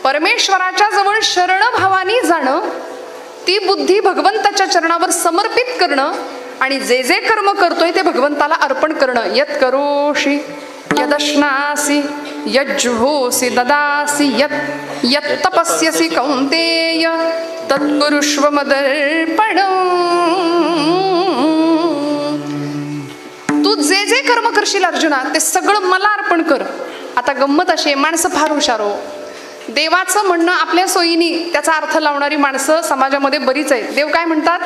परमेश्वराच्या जवळ शरण भावानी जाणं, ती बुद्धी भगवंताच्या चरणावर समर्पित करणं आणि जे जे कर्म करतोय ते भगवंताला अर्पण करणं. यत् करोषि यदश्नासि यज्जुहोसि ददासि यत् यत् तपस्यसि कौन्तेय तत्कुरुष्व मदर्पणम्. तू जे जे कर्म करशील अर्जुना ते सगळं मला अर्पण कर. आता गंमत अशी आहे, माणसं फार हुशार हो. देवाचं म्हणणं आपल्या सोयीनी त्याचा अर्थ लावणारी माणसं समाजामध्ये बरीच आहेत. देव काय म्हणतात?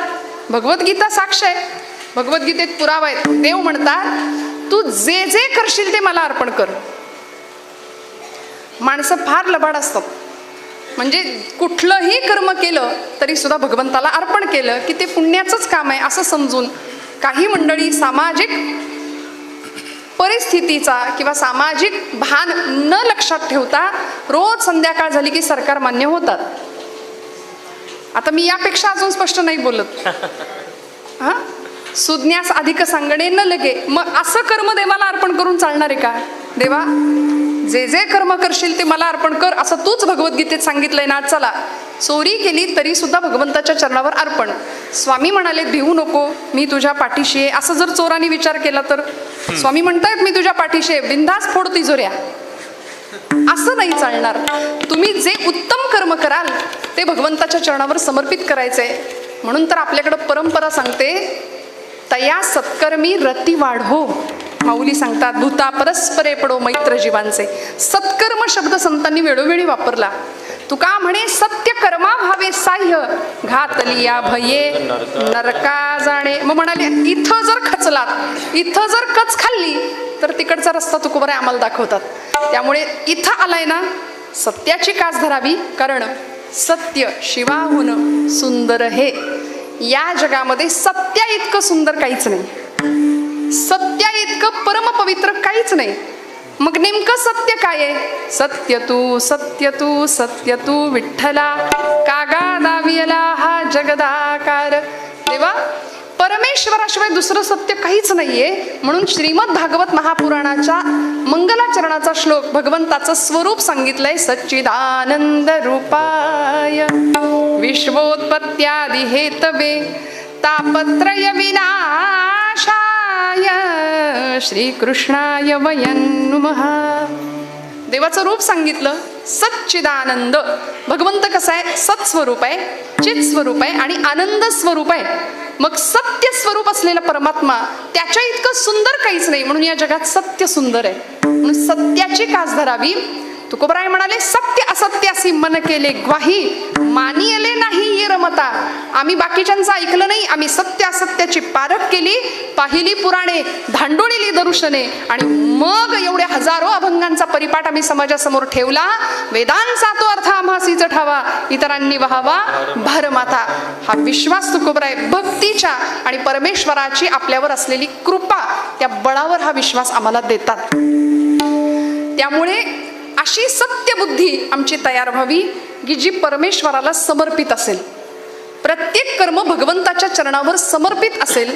भगवद्गीता साक्ष आहे, भगवद्गीतेत पुरावा आहे. देव म्हणतात तू जे जे करशील ते मला अर्पण कर. माणसं फार लबाड असतात. म्हणजे कुठलंही कर्म केलं तरी सुद्धा भगवंताला अर्पण केलं की ते पुण्याचंच काम आहे असं समजून काही मंडळी सामाजिक परिस्थितीचा किंवा सामाजिक भान न लक्षात ठेवता रोज संध्याकाळ झाली की सरकार मान्य होतात. आता मी यापेक्षा अजून स्पष्ट नाही बोलत. हा, सुज्ञास अधिक सांगणे न लगे. मग असं कर्म देवाला अर्पण करून चालणार आहे का? देवा जे जे कर्म करशील ते मला अर्पण कर असं तूच भगवद्गीतेत सांगितलंय ना. चला, चोरी केली तरी सुद्धा भगवंताच्या चरणावर अर्पण. स्वामी म्हणाले भिवू नको, मी तुझ्या पाठीशी आहे. असं जर चोरांनी विचार केला तर स्वामी म्हणतायत मी तुझ्या पाठीशी आहे, बिंदास फोड तिजोऱ्या. असं नाही चालणार. तुम्ही जे उत्तम कर्म कराल ते भगवंताच्या चरणावर समर्पित करायचंय. म्हणून तर आपल्याकडं परंपरा सांगते तया सत्कर्मी रती वाढो. माऊली सांगतात भूता परस्परे पडो मैत्र जीवांचे. सत्कर्म शब्द संतांनी वेळोवेळी वापरला. तुका म्हणे सत्य कर्मा भावे साह्य घातली या भये नरका जाणे. मग म्हणाले इथं जर खचलात, इथं जर कच खाल्ली तर तिकडचा रस्ता तुकोबराय आम्हाला दाखवतात. त्यामुळे इथं आलाय ना, सत्याची कास धरावी, कारण सत्य शिवाहून सुंदर हे. या जगामध्ये सत्या इतकं सुंदर काहीच नाही, सत्या इतकं परमपवित्र काहीच नाही. मग नेमकं सत्य काय आहे? सत्य तू विठ्ठला कागा दावियला हा जगदाकार. देवा परमेश्वराशिवाय दुसरं सत्य काहीच नाहीये. म्हणून श्रीमद भागवत महापुराणाच्या मंगलाचरणाचा श्लोक भगवंताचं स्वरूप सांगितलंय. सच्चिदानंद रूपाय विश्वोत्पत्त्यादि हेतवे तापत्रय विनाशाय श्रीकृष्णाय वयं नमः. देवाचं रूप सांगितलं सच्चिदानंद. भगवंत कसा आहे? सत्स्वरूप आहे, चित स्वरूप आहे आणि आनंद स्वरूप आहे. मग सत्य स्वरूप असलेला परमात्मा त्याच्या इतकं सुंदर काहीच नाही. म्हणून या जगात सत्य सुंदर आहे. म्हणून सत्याची कास धरावी. तुकोबराय म्हणाले सत्य असत्य असी मन केले ग्वाही मानियले नाही ये रमता. आम्ही बाकीच्यांचं ऐकलं नाही, आम्ही सत्य असत्याची पारख केली, पाहिली पुराणे, धांडोळीली दर्शने आणि मग एवढ्या हजारो अभंगांचा परिपाठ आम्ही समाजासमोर ठेवला. वेदांचा तो अर्थ आम्हासीच ठावा इतरांनी वहावा भारमाता. हा विश्वास तुकोबराय भक्तीच्या आणि परमेश्वराची आपल्यावर असलेली कृपा, त्या बळावर हा विश्वास आम्हाला देतात. त्यामुळे अशी सत्य बुद्धी आमची तयार व्हावी की जी परमेश्वराला समर्पित असेल. प्रत्येक कर्म भगवंताच्या चरणावर समर्पित असेल.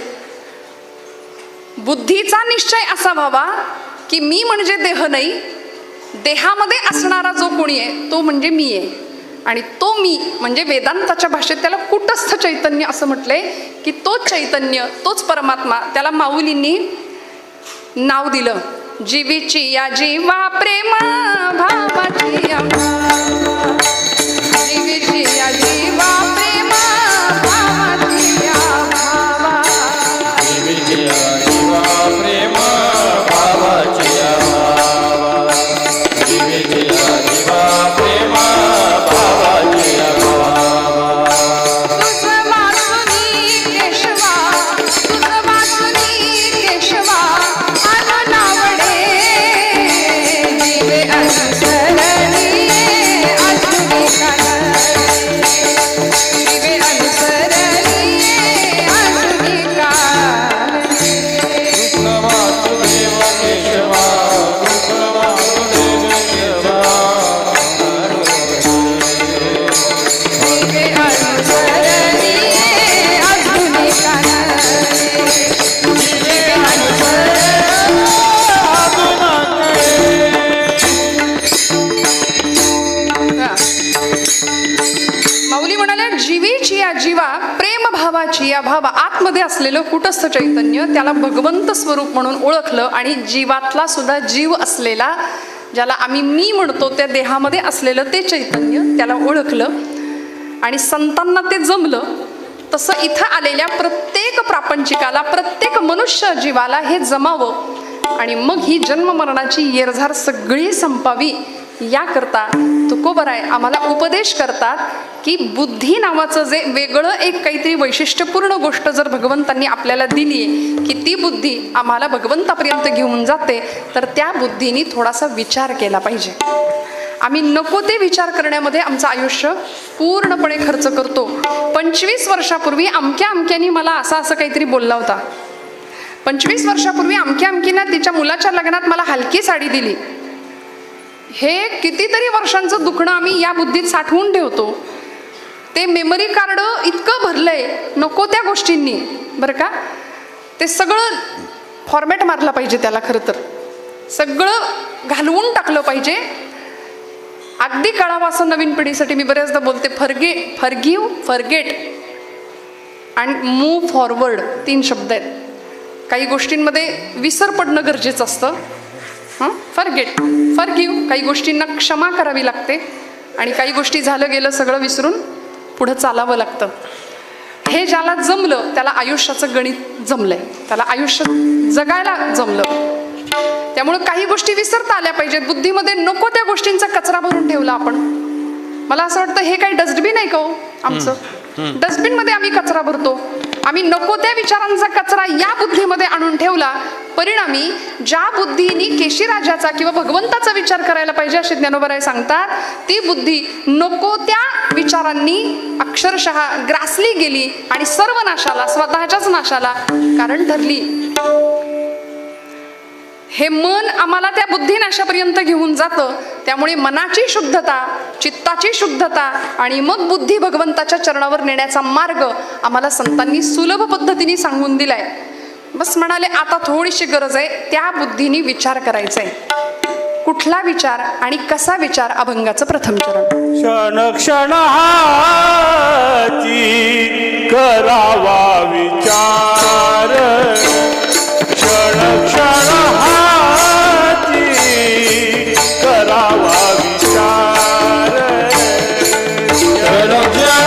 बुद्धीचा निश्चय असा व्हावा की मी म्हणजे देह नाही, देहामध्ये असणारा जो कोणी आहे तो म्हणजे मी आहे. आणि तो मी म्हणजे वेदांताच्या भाषेत त्याला कुटस्थ चैतन्य असं म्हटलंय की तोच चैतन्य, तोच परमात्मा. त्याला माऊलींनी नाव दिलं जीवीची या जीवा प्रेम भावाची या भावा. जीवीची या जीवा प्रेम भावाची या भावा. जीवीची या जीवा प्रेम भावाची या भावा. जीवीची या जीवा प्रेम भावाची या भावा. तुझं वाचुनी केशवा, तुझं वाचुनी केशवा अनुनावडे जीवे अनुसरणी माऊली म्हणाले, जीवेची या जीवा प्रेम भावाची या भावा, आतमध्ये असलेलं कुटस्थ चैतन्य त्याला भगवंत स्वरूप म्हणून ओळखलं आणि जीवातला सुद्धा जीव असलेला, ज्याला आम्ही मी म्हणतो, त्या देहामध्ये असलेलं ते चैतन्य त्याला ओळखलं आणि संतांना ते जमलं. तसं इथं आलेल्या प्रत्येक प्रापंचिकाला, प्रत्येक मनुष्य जीवाला हे जमावं आणि मग ही जन्म मरणाची येरझार सगळी संपावी. याकरता तुकोबराय आम्हाला उपदेश करतात की बुद्धी नावाचं जे वेगळं एक काहीतरी वैशिष्ट्यपूर्ण गोष्ट जर भगवंतांनी आपल्याला दिली आहे की ती बुद्धी आम्हाला भगवंतापर्यंत घेऊन जाते, तर त्या बुद्धीने थोडासा विचार केला पाहिजे. आम्ही नको ते विचार करण्यामध्ये आमचं आयुष्य पूर्णपणे खर्च करतो. 25 वर्षापूर्वी अमक्या अमक्यानी मला असं काहीतरी बोलला होता. 25 वर्षापूर्वी अमक्या अमकीनं तिच्या मुलाच्या लग्नात मला हलकी साडी दिली. हे कितीतरी वर्षांचं दुखणं आम्ही या बुद्धीत साठवून ठेवतो. ते मेमरी कार्ड इतकं भरलंय नको त्या गोष्टींनी, बरं का. ते सगळं फॉर्मॅट मारलं पाहिजे त्याला. खरं तर सगळं घालवून टाकलं पाहिजे. अगदी कळावं असं नवीन पिढीसाठी मी बऱ्याचदा बोलते, फॉरगिव्ह, फॉरगेट आणि मूव्ह फॉरवर्ड 3 शब्द आहेत. काही गोष्टींमध्ये विसर पडणं गरजेचं असतं. फॉरगेट, फॉरगिव्ह, काही गोष्टींना क्षमा करावी लागते आणि काही गोष्टी झालं गेलं सगळं विसरून पुढं चालावं लागतं. हे ज्याला जमलं त्याला आयुष्याचं गणित जमलंय, त्याला आयुष्य जगायला जमलं. त्यामुळे काही गोष्टी विसरता आल्या पाहिजेत. बुद्धीमध्ये नको त्या गोष्टींचा कचरा भरून ठेवला आपण. मला असं वाटतं हे काही डस्टबिन आहे का हो आमचं? डस्टबिनमध्ये आम्ही कचरा भरतो. आम्ही नको त्या विचारांचा कचरा या बुद्धीमध्ये आणून ठेवला. परिणामी ज्या बुद्धीने केशीराजाचा किंवा भगवंताचा विचार करायला पाहिजे असे ज्ञानोबराय सांगतात, ती बुद्धी नको त्या विचारांनी अक्षरशः ग्रासली गेली आणि सर्व नाशाला, स्वतःच्याच नाशाला कारण ठरली. हे मन आम्हाला त्या बुद्धिनाशापर्यंत घेऊन जातं. त्यामुळे मनाची शुद्धता, चित्ताची शुद्धता आणि मग बुद्धी भगवंताच्या चरणावर नेण्याचा मार्ग आम्हाला संतांनी सुलभ पद्धतीने सांगून दिलाय. बस म्हणाले आता थोडीशी गरज आहे त्या बुद्धीने विचार करायचा आहे. कुठला विचार आणि कसा विचार? अभंगाचं प्रथम चरण. क्षण क्षण हाची करावा विचार, क्षण क्षण हाची करावा विचार, क्षण क्षण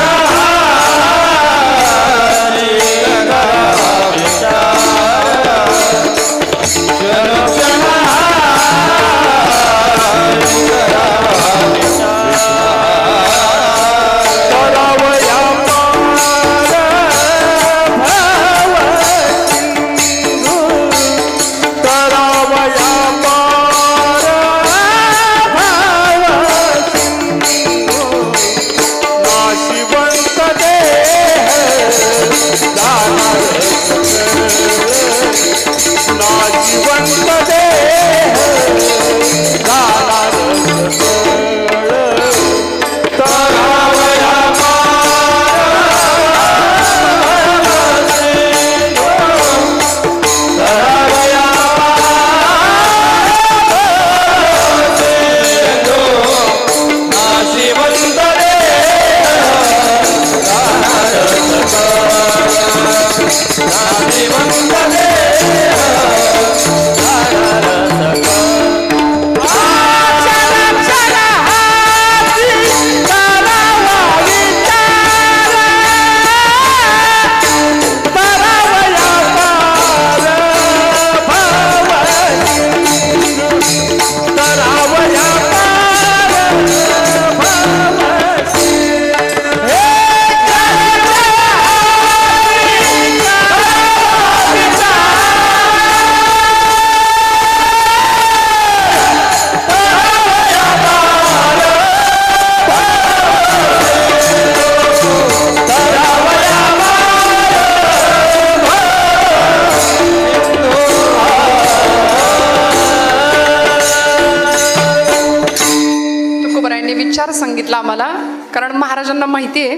सांगितलं आम्हाला, कारण महाराजांना माहिती आहे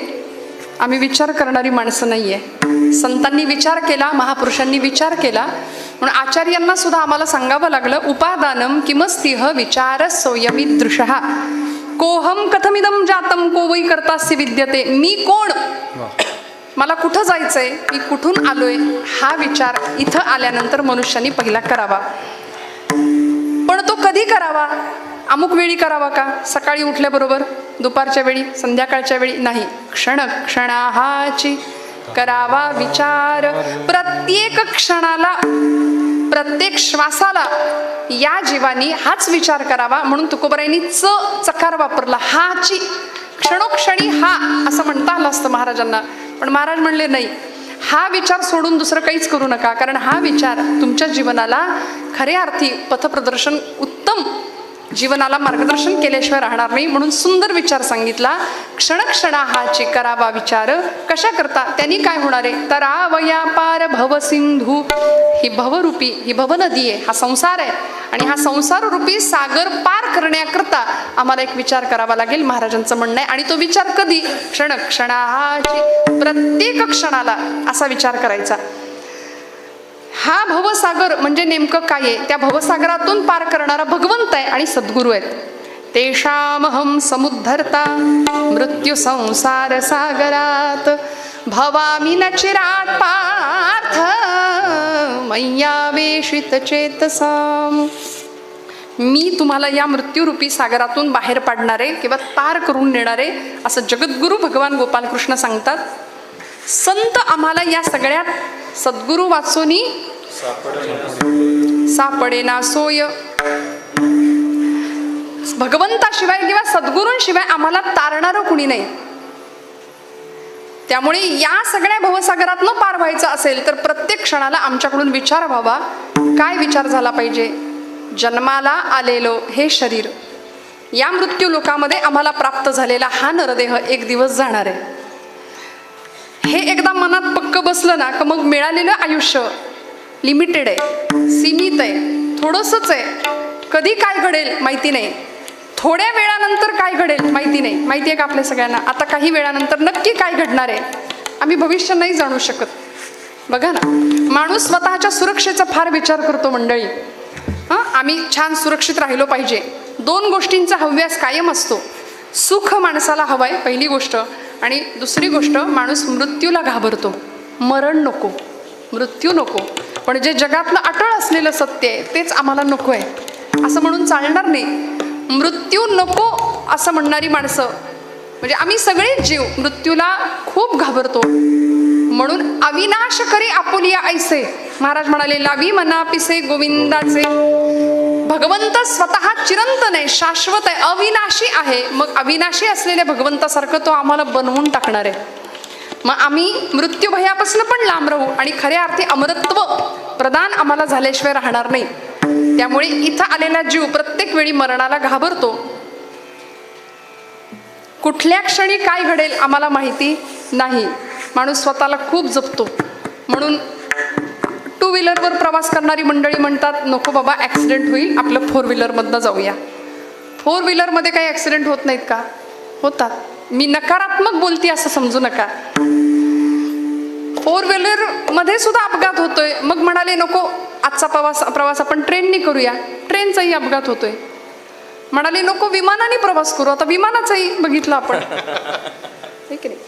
आम्ही विचार करणारी माणसं नाहीये. संतांनी विचार केला, महापुरुषांनी विचार केला, म्हणून आचार्यांना सुद्धा आम्हाला सांगावं लागलं, उपादानम किमस्तिह विचार सोयमीदृशः. कोहम कथमिदम जातम को वै कर्तास्य विद्यते. मी कोण, मला कुठं जायचंय, मी कुठून आलोय, हा विचार इथं आल्यानंतर मनुष्याने पहिला करावा. पण तो कधी करावा? अमुक वेळी करावा का? सकाळी उठल्याबरोबर, दुपारच्या वेळी, संध्याकाळच्या वेळी नाही. क्षण क्षणाहाची करावा विचार. प्रत्येक क्षणाला, प्रत्येक श्वासाला या जीवानी हाच विचार करावा. म्हणून तुकोबरायांनी चकार वापरला. हाची, क्षणोक्षणी हा असं म्हणता आलं असतं महाराजांना, पण महाराज म्हणले नाही, हा विचार सोडून दुसरं काहीच करू नका, कारण हा विचार तुमच्या जीवनाला खऱ्या अर्थी पथप्रदर्शन, उत्तम जीवनाला मार्गदर्शन केल्याशिवाय राहणार नाही. म्हणून सुंदर विचार सांगितला. क्षणक्षणा हाची करावा विचार. कशा करता? त्यांनी काय होणार आहे? तरावया पार भवसिंधू. ही भवरूपी, ही भवनदी आहे, हा संसार आहे, आणि हा संसार रूपी सागर पार करण्याकरता आम्हाला एक विचार करावा लागेल, महाराजांचं म्हणणं आहे. आणि तो विचार कधी? क्षणक्षणा हाची, प्रत्येक क्षणाला असा विचार करायचा. हा भवसागर म्हणजे नेमकं काय आहे? त्या भवसागरातून पार करणारा भगवंत आहे आणि सद्गुरू आहेत. तेषामहं समुद्धरता मृत्यू संसार सागरात भवामि न चिरात पार्थ मय्यावेशित चेतसाम. मी तुम्हाला या मृत्यूरूपी सागरातून बाहेर पाडणारे किंवा पार करून नेणारे असं जगद्गुरू भगवान गोपालकृष्ण सांगतात. संत आम्हाला या सगळ्यात सद्गुरू वाचोनी सापडे ना सोय. भगवंताशिवाय किंवा सद्गुरूंशिवाय आम्हाला तारणारं कुणी नाही. त्यामुळे या सगळ्या भवसागरातनं पार व्हायचं असेल तर प्रत्येक क्षणाला आमच्याकडून विचार व्हावा. काय विचार झाला पाहिजे? जन्माला आलेलो हे शरीर, या मृत्यू लोकामध्ये आम्हाला प्राप्त झालेला हा नरदेह एक दिवस जाणार आहे. हे एकदा मनात पक्क बसलं ना, का मग मिळालेलं आयुष्य लिमिटेड आहे, सीमित आहे, थोडंसंच आहे. कधी काय घडेल माहिती नाही, थोड्या वेळानंतर काय घडेल माहिती नाही. माहिती आहे का आपल्या सगळ्यांना? आता काही वेळानंतर नक्की काय घडणार आहे आम्ही भविष्य नाही जाणू शकत. बघा ना, माणूस स्वतःच्या सुरक्षेचा फार विचार करतो मंडळी. आम्ही छान सुरक्षित राहिलो पाहिजे. दोन गोष्टींचा हव्यास कायम असतो. सुख माणसाला हवंय पहिली गोष्ट, आणि दुसरी गोष्ट माणूस मृत्यूला घाबरतो. मरण नको, मृत्यू नको, पण जे जगातलं अटळ असलेलं सत्य आहे तेच आम्हाला नको आहे असं म्हणून चालणार नाही. मृत्यू नको असं म्हणणारी माणसं म्हणजे आम्ही सगळेच जीव मृत्यूला खूप घाबरतो. म्हणून अविनाश करी आपुलिया ऐसे महाराज म्हणाले, लावी मना पिसे गोविंदाचे. भगवंत स्वतः चिरंतन आहे, शाश्वत आहे, अविनाशी आहे. मग अविनाशी असलेल्या भगवंतासारखं तो आम्हाला बनवून टाकणार आहे. मग आम्ही मृत्यू भयापासून पण लांब राहू आणि खऱ्या अर्थी अमरत्व प्रदान आम्हाला झाल्याशिवाय राहणार नाही. त्यामुळे इथं आलेला जीव प्रत्येक वेळी मरणाला घाबरतो. कुठल्या क्षणी काय घडेल आम्हाला माहिती नाही. माणूस स्वतःला खूप जपतो. म्हणून टू व्हीलरवर प्रवास करणारी मंडळी म्हणतात, नको बाबा ॲक्सिडेंट होईल, आपलं फोर व्हीलरमधनं जाऊया. फोर व्हीलरमध्ये काही ॲक्सिडेंट होत नाहीत का? होतात. मी नकारात्मक बोलते असं समजू नका. फोर व्हीलरमध्ये सुद्धा अपघात होतोय. मग म्हणाले नको आजचा प्रवास आपण ट्रेनने करूया, ट्रेनचाही अपघात होतोय. म्हणाले नको विमानाने प्रवास करू, आता विमानाचाही बघितलं आपण. की नाही,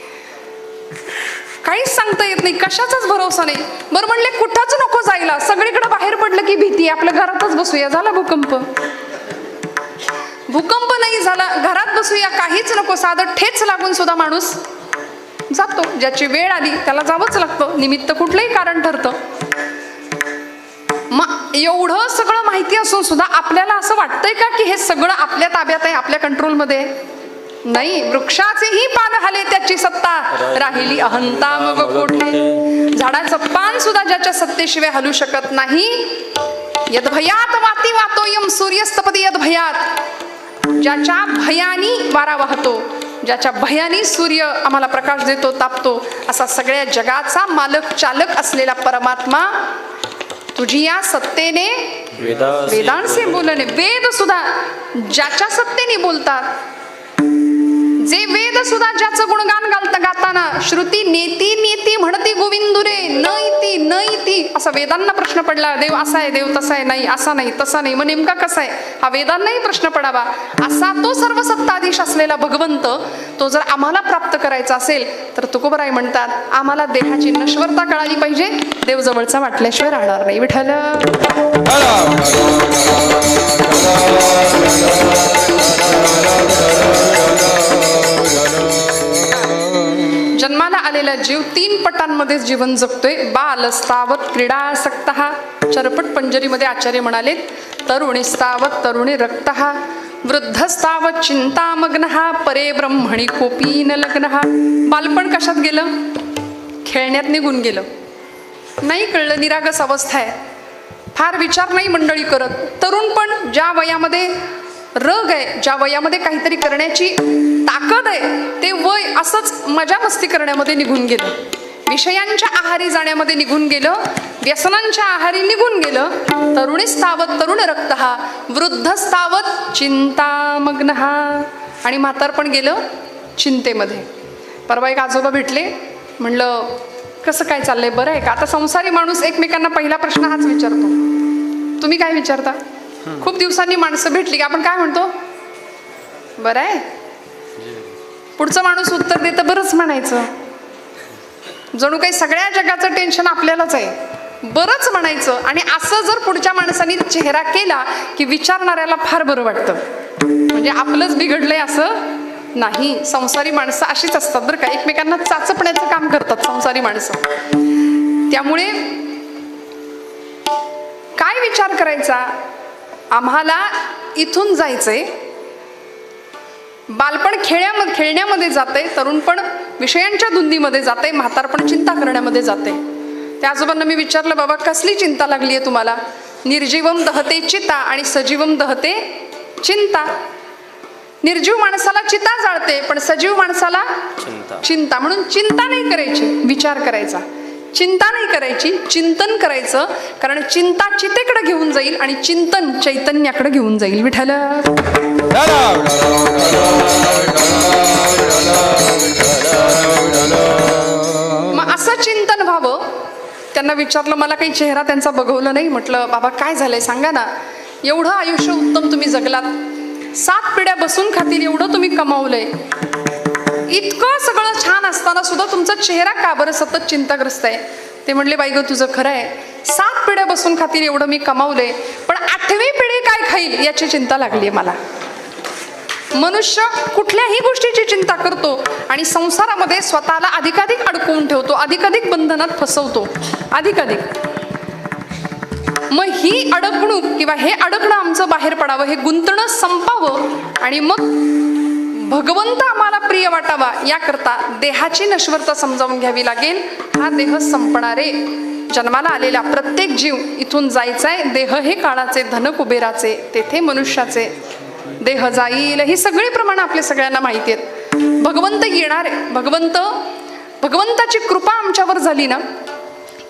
काहीच सांगता येत नाही, कशाचाच भरोसा नाही. बरं म्हणले कुठंच नको जायला, सगळीकडे बाहेर पडलं की भीती, आपल्या घरातच बसूया. झाला भूकंप, भूकंप नाही झाला, घरात बसूया, काहीच नको, साधं ठेच लागून सुद्धा माणूस जातो. ज्याची वेळ आली त्याला जावंच लागतं, निमित्त कुठलंही कारण ठरतं. मग एवढं सगळं माहिती असून सुद्धा आपल्याला असं वाटतंय का की हे सगळं आपल्या ताब्यात आहे, आपल्या कंट्रोलमध्ये? नाही. वृक्षाचेही पान हाले त्याची सत्ता, राहिली अहंता मग कोठे. झाडाचं पान सुद्धा ज्याच्या सत्तेशिवाय हलू शकत नाही. यद्भयात वाती वातोयम सूर्यस्तपदी यद्भयात. ज्याच्या भयानी वारा वाहतो, ज्याच्या भयानी सूर्य आम्हाला प्रकाश देतो, तापतो, असा सगळ्या जगाचा मालक चालक असलेला परमात्मा तुझी या सत्तेने वेदांचे बोलणे. वेद सुद्धा ज्याच्या सत्तेने बोलतात, जे वेद सुद्धा ज्याचं गुणगान गाताना श्रुती नेती नेती म्हणती गोविंदुरे न इति न इति, असा वेदांना प्रश्न पडला. देव असा आहे, देव तसा आहे, नाही असा नाही तसा नाही, मग नेमका कसा आहे हा वेदांनाही प्रश्न पडावा. असा तो सर्व सत्ताधीश असलेला भगवंत, तो जर आम्हाला प्राप्त करायचा असेल तर तुकोबराय म्हणतात आम्हाला देहाची नश्वरता कळाली पाहिजे, देव जवळचा वाटल्याशिवाय राहणार नाही. विठ्ठल जन्माला आलेला जीव 3 पटांमध्ये जीवन जगतोय. बालस्तावत क्रीडासक्त, चरपट पंजरीमध्ये आचार्य म्हणाले तरुणीस्तावत तरुणी रक्त, वृद्धस्तावत चिंतामग्न, परे ब्रह्मणी कोपी न लग्न. बालपण कशात गेलं? खेळण्यात निघून गेलं, नाही कळलं, निरागस अवस्था आहे, फार विचार नाही मंडळी करत. तरुणपण ज्या वयामध्ये रग आहे, ज्या वयामध्ये काहीतरी करण्याची ताकद आहे, ते वय असंच मजा मस्ती करण्यामध्ये निघून गेलं, विषयांच्या आहारी जाण्यामध्ये निघून गेलं, व्यसनांच्या आहारी निघून गेलं. तरुणीस्तावत तरुण रक्त, वृद्धस्तावत चिंतामग्न, आणि म्हातारपण गेलं चिंतेमध्ये. परवा एक आजोबा भेटले, म्हणलं कसं काय चाललंय, बरं आहे का? आता संसारी माणूस एकमेकांना पहिला प्रश्न हाच विचारतो. तुम्ही काय विचारता? खूप दिवसांनी माणसं भेटली की आपण काय म्हणतो? बरं आहे. पुढचं माणूस उत्तर देतं बरंच म्हणायचं. जणू काही सगळ्या जगाचं टेन्शन आपल्यालाच आहे, बरंच म्हणायचं. आणि असं जर पुढच्या माणसाने चेहरा केला की विचारणाऱ्याला फार बरं वाटतं, म्हणजे आपलंच बिघडलंय असं नाही. संसारी माणसं अशीच असतात बरं का, एकमेकांना चाचपण्याचं काम करतात संसारी माणसं. त्यामुळे काय विचार करायचा? आम्हाला इथून जायचंय. बालपण खेळण्यामध्ये जाते, तरुणपण विषयांच्या धुंदीमध्ये जाते, म्हातारपण चिंता करण्यामध्ये जाते. त्या आजोबांना मी विचारलं, बाबा कसली चिंता लागली आहे तुम्हाला? निर्जीवम दहते चिता आणि सजीवम दहते चिंता. निर्जीव माणसाला चिता जाळते, पण सजीव माणसाला चिंता. म्हणून चिंता नाही करायची, विचार करायचा. चिंता नाही करायची, चिंतन करायचं. कारण चिंता चितेकडे घेऊन जाईल आणि चिंतन चैतन्याकडे घेऊन जाईल. विठ्ठल मग असं चिंतन व्हावं. त्यांना विचारलं, मला काही चेहरा त्यांचा बघवलं नाही. म्हटलं बाबा काय झालंय सांगा ना, एवढं आयुष्य उत्तम तुम्ही जगलात, 7 पिढ्या बसून खातील एवढं तुम्ही कमावलंय, इतकं सगळं छान असताना सुद्धा तुमचा चेहरा का बरं सतत चिंताग्रस्त आहे? ते म्हणले, बाई गं तुझं खरं आहे, 7 पिढ्या बसून खातील एवढं मी कमावलंय, पण 8वी पिढी काय खाईल याची चिंता लागली आहे मला. मनुष्य कुठल्याही गोष्टीची चिंता करतो आणि संसारामध्ये स्वतःला अधिकाधिक अडकवून ठेवतो, अधिकाधिक बंधनात फसवतो, अधिकाधिक. मग ही अडकणूक किंवा हे अडकणं आमचं बाहेर पडावं, हे गुंतणं संपावं आणि मग भगवंत आम्हाला प्रिय वाटावा, याकरता देहाची नश्वरता समजावून घ्यावी लागेल. हा देह संपणारे, जन्माला आलेला प्रत्येक जीव इथून जायचाय. देह हे काळाचे, धन कुबेराचे, तेथे मनुष्याचे. देह जाईल ही सगळी प्रमाणं आपल्या सगळ्यांना माहिती आहेत. भगवंत येणार आहे. भगवंताची कृपा आमच्यावर झाली ना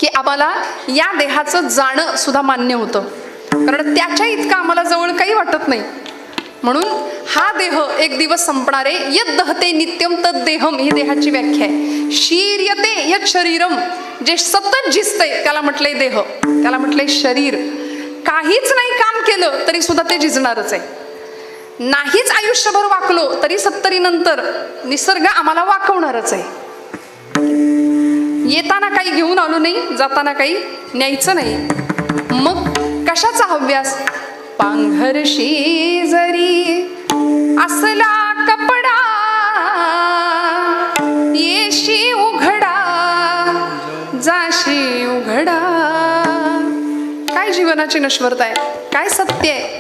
की आम्हाला या देहाचं जाणं सुद्धा मान्य होतं, कारण त्याच्या इतकं आम्हाला जवळ काही वाटत नाही. म्हणून हा देह एक दिवस संपणारे. यद दहते नित्यम तद देहम ही देहाची व्याख्या आहे. शीर्यते यद शरीरम, जे सतत झिजतंय त्याला म्हटलंय देह, त्याला म्हटलंय शरीर. काहीच नाही काम केलं तरी सुद्धा ते झिजणारच आहे. नाहीच आयुष्यभर वाकलो तरी 70 नंतर निसर्ग आम्हाला वाकवणारच आहे. येताना काही घेऊन आलो नाही, जाताना काही न्यायचं नाही. मग कशाचा हव्यास? पांघरशी जरी असला कपडा, येशी उघडा जाशी उघडा. काय जीवनाची नश्वरता आहे, काय सत्य आहे.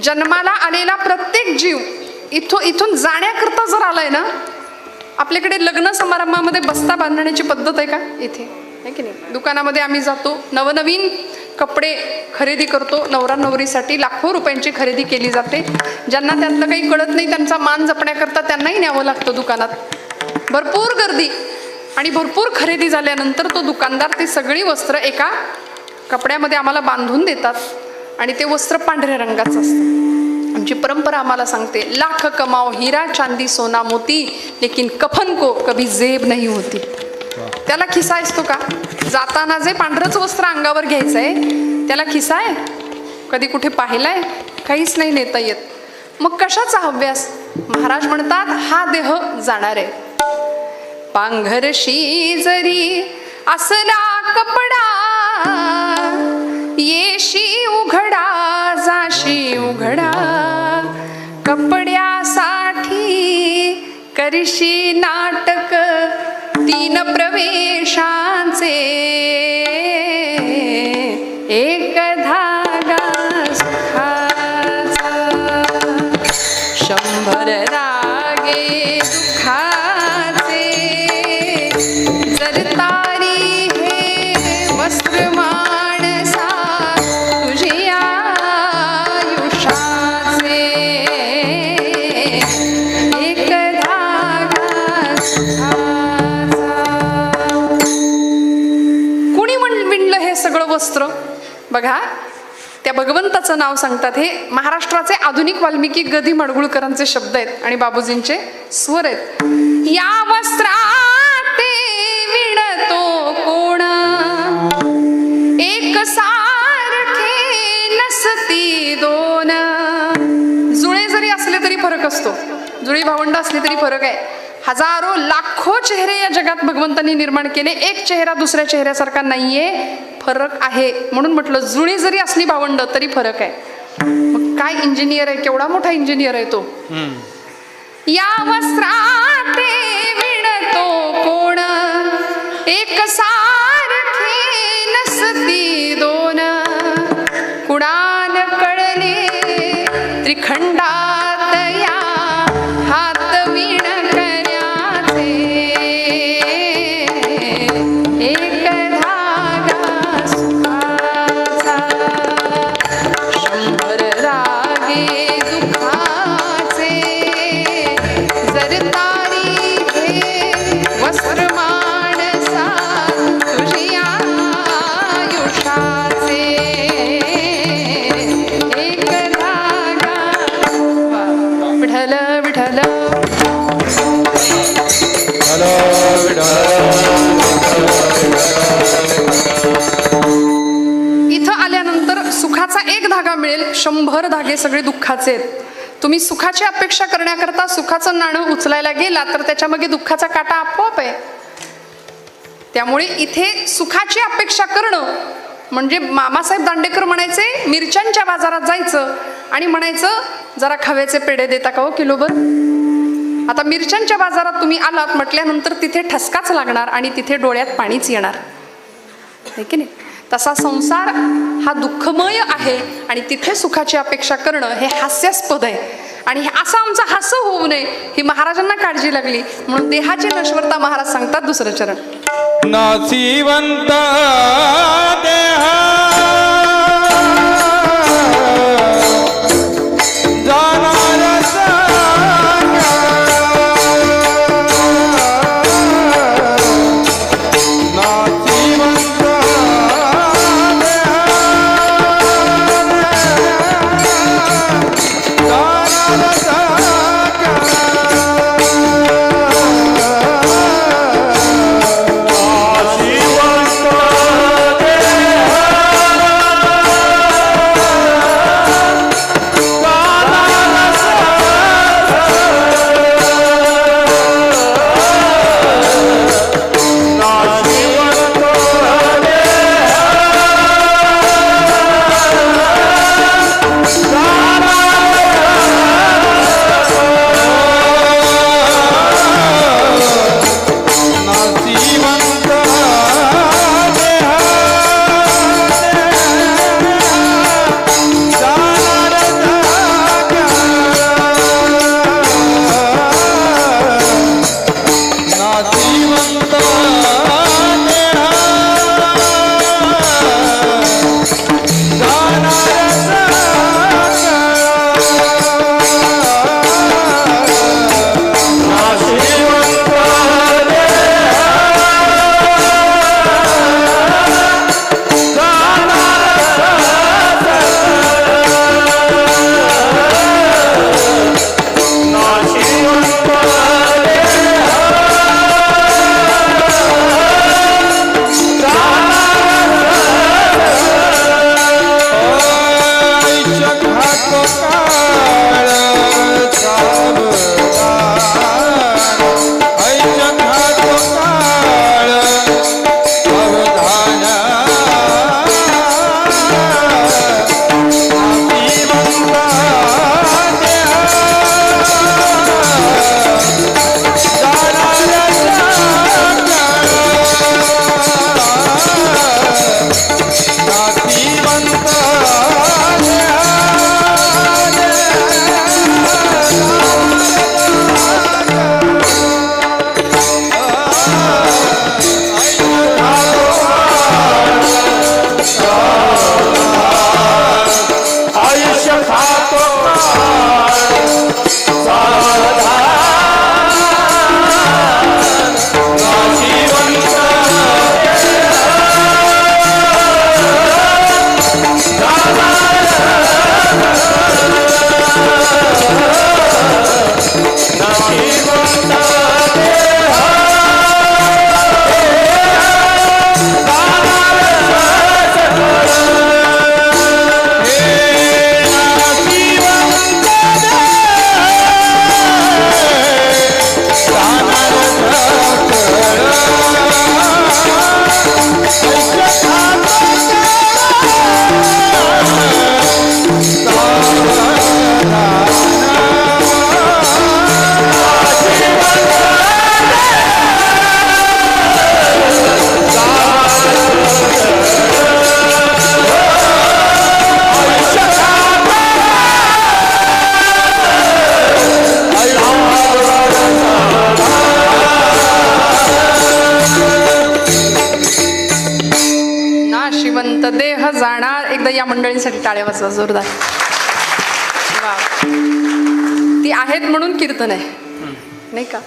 जन्माला आलेला प्रत्येक जीव इथून जाण्याकरता जर आलाय ना, आपल्याकडे लग्न समारंभामध्ये बस्ता बांधण्याची पद्धत आहे का? इथे आहे की नाही? दुकानामध्ये आम्ही जातो, नवनवीन कपडे खरेदी करतो. नवरा नवरीसाठी लाखो रुपयांची खरेदी केली जाते. ज्यांना त्यातलं काही कळत नाही त्यांचा मान जपण्याकरता त्यांनाही न्यावं लागतं दुकानात. भरपूर गर्दी आणि भरपूर खरेदी झाल्यानंतर तो दुकानदार ती सगळी वस्त्र एका कपड्यामध्ये आम्हाला बांधून देतात आणि ते वस्त्र पांढऱ्या रंगाचं असतं. आमची परंपरा आम्हाला सांगते, लाख कमाव हिरा चांदी सोना मोती, लेकिन कफन को कभी जेब नहीं होती. त्याला खिसा असतो का? जाताना जे पांढरंच वस्त्र अंगावर घ्यायचंय त्याला खिसा आहे? कधी कुठे पाहिलाय? काहीच नाही नेता येत. मग कशाचा हव्यास? महाराज म्हणतात हा देह जाणार आहे. पांघरशी जरी असला कपडा, येशी उघडा जाशी उघडा, कपड्यासाठी करशी नाटक 3 प्रवेशांचे, एक धागा सुखाचा, 100 रागे दुःखाचे, जर तारी हे वस्त्र माणसा तुझी आयुष्याचे, एक धागा सुखाचा. कुणी विणलं हे सगळं वस्त्र? बघा, त्या भगवंताचं नाव सांगतात. हे महाराष्ट्राचे आधुनिक वाल्मिकी गदी माडगुळकरांचे शब्द आहेत आणि बाबूजींचे स्वर आहेत. या वस्त्रात विणतो कोण, एक सारखे नसती दोन. जुळे जरी असले तरी फरक असतो, जुळी भावंड असली तरी फरक आहे. हजारो लाखो चेहरे या जगात भगवंतांनी निर्माण केले, एक चेहरा दुसऱ्या चेहऱ्यासारखा नाहीये, फरक आहे. म्हणून म्हटलं जुळी जरी असली भावंड तरी फरक आहे. मग काय इंजिनियर आहे, केवढा मोठा इंजिनियर आहे तो. या वस्त्रात विणतो कोण, एक सारखे नसती दोन, कुणाल कळले त्रिखंडात या हात विण कर्याचे, एक धागा सुखाचा, 100 रागे दुःखाचे, जर तारी हे वस्त्र माणसा तुझी आयुष्याचे, एक धागा. विठ्ठल विठ्ठल. इथं आल्यानंतर सुखाचा एक धागा मिळेल, 100 धागे सगळे दुःखाचे आहेत. तुम्ही सुखाची अपेक्षा करण्याकरता सुखाचं नाणं उचलायला गेला तर त्याच्यामागे दुःखाचा काटा आपोआप आहे. त्यामुळे इथे सुखाची अपेक्षा करणं म्हणजे मामासाहेब दांडेकर म्हणायचे, मिरच्यांच्या बाजारात जायचं आणि म्हणायचं जरा खव्याचे पेढे देता का हो किलोभर. आता मिरच्यांच्या बाजारात तुम्ही आलात म्हटल्यानंतर तिथे ठसकाच लागणार आणि तिथे डोळ्यात पाणीच येणार, आहे की नाही. तसा संसार हा दुःखमय आहे आणि तिथे सुखाची अपेक्षा करणं हे हास्यास्पद आहे. आणि असं आमचं हास्य होऊ नये ही महाराजांना काळजी लागली, म्हणून देहाची नश्वरता महाराज सांगतात. दुसरं चरण. नासिवंत देहा जाणार सांगा, नासिवंत देहा जाणार सांगा, नासिवंत देहा मंडळींसाठी टाळ्या वाजवा जोरदार. वा. ती आहेत म्हणून कीर्तन आहे नाही का.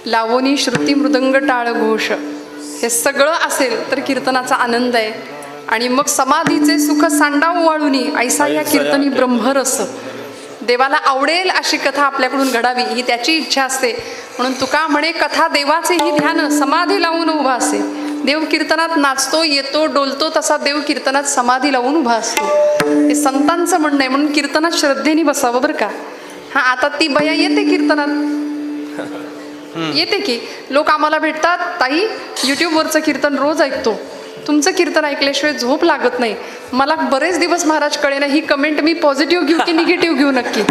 लावणी श्रुती मृदंग टाळ घोष हे सगळं असेल तर कीर्तनाचा आनंद आहे. आणि मग समाधीचे सुख सांडाव वाळुनी ऐसा या कीर्तनी ब्रह्मरस. देवाला आवडेल अशी कथा आपल्याकडून घडावी ही त्याची इच्छा असते. म्हणून तुका म्हणे कथा देवाचेही ध्यान समाधी लावून उभा असे. देव कीर्तनात नाचतो येतो डोलतो तसा देव कीर्तनात समाधी लावून उभा असतो. हे संतांचं म्हणणं आहे. म्हणून कीर्तनात श्रद्धेने बसावं बरं का. हा आता ती बया येते कीर्तनात येते की लोक आम्हाला भेटतात. ताई यूट्यूबवरचं कीर्तन रोज ऐकतो. तुमचं कीर्तन ऐकल्याशिवाय झोप लागत नाही. मला बरेच दिवस महाराज कळेना ही कमेंट मी पॉझिटिव्ह घेऊ की निगेटिव्ह घेऊ नक्की.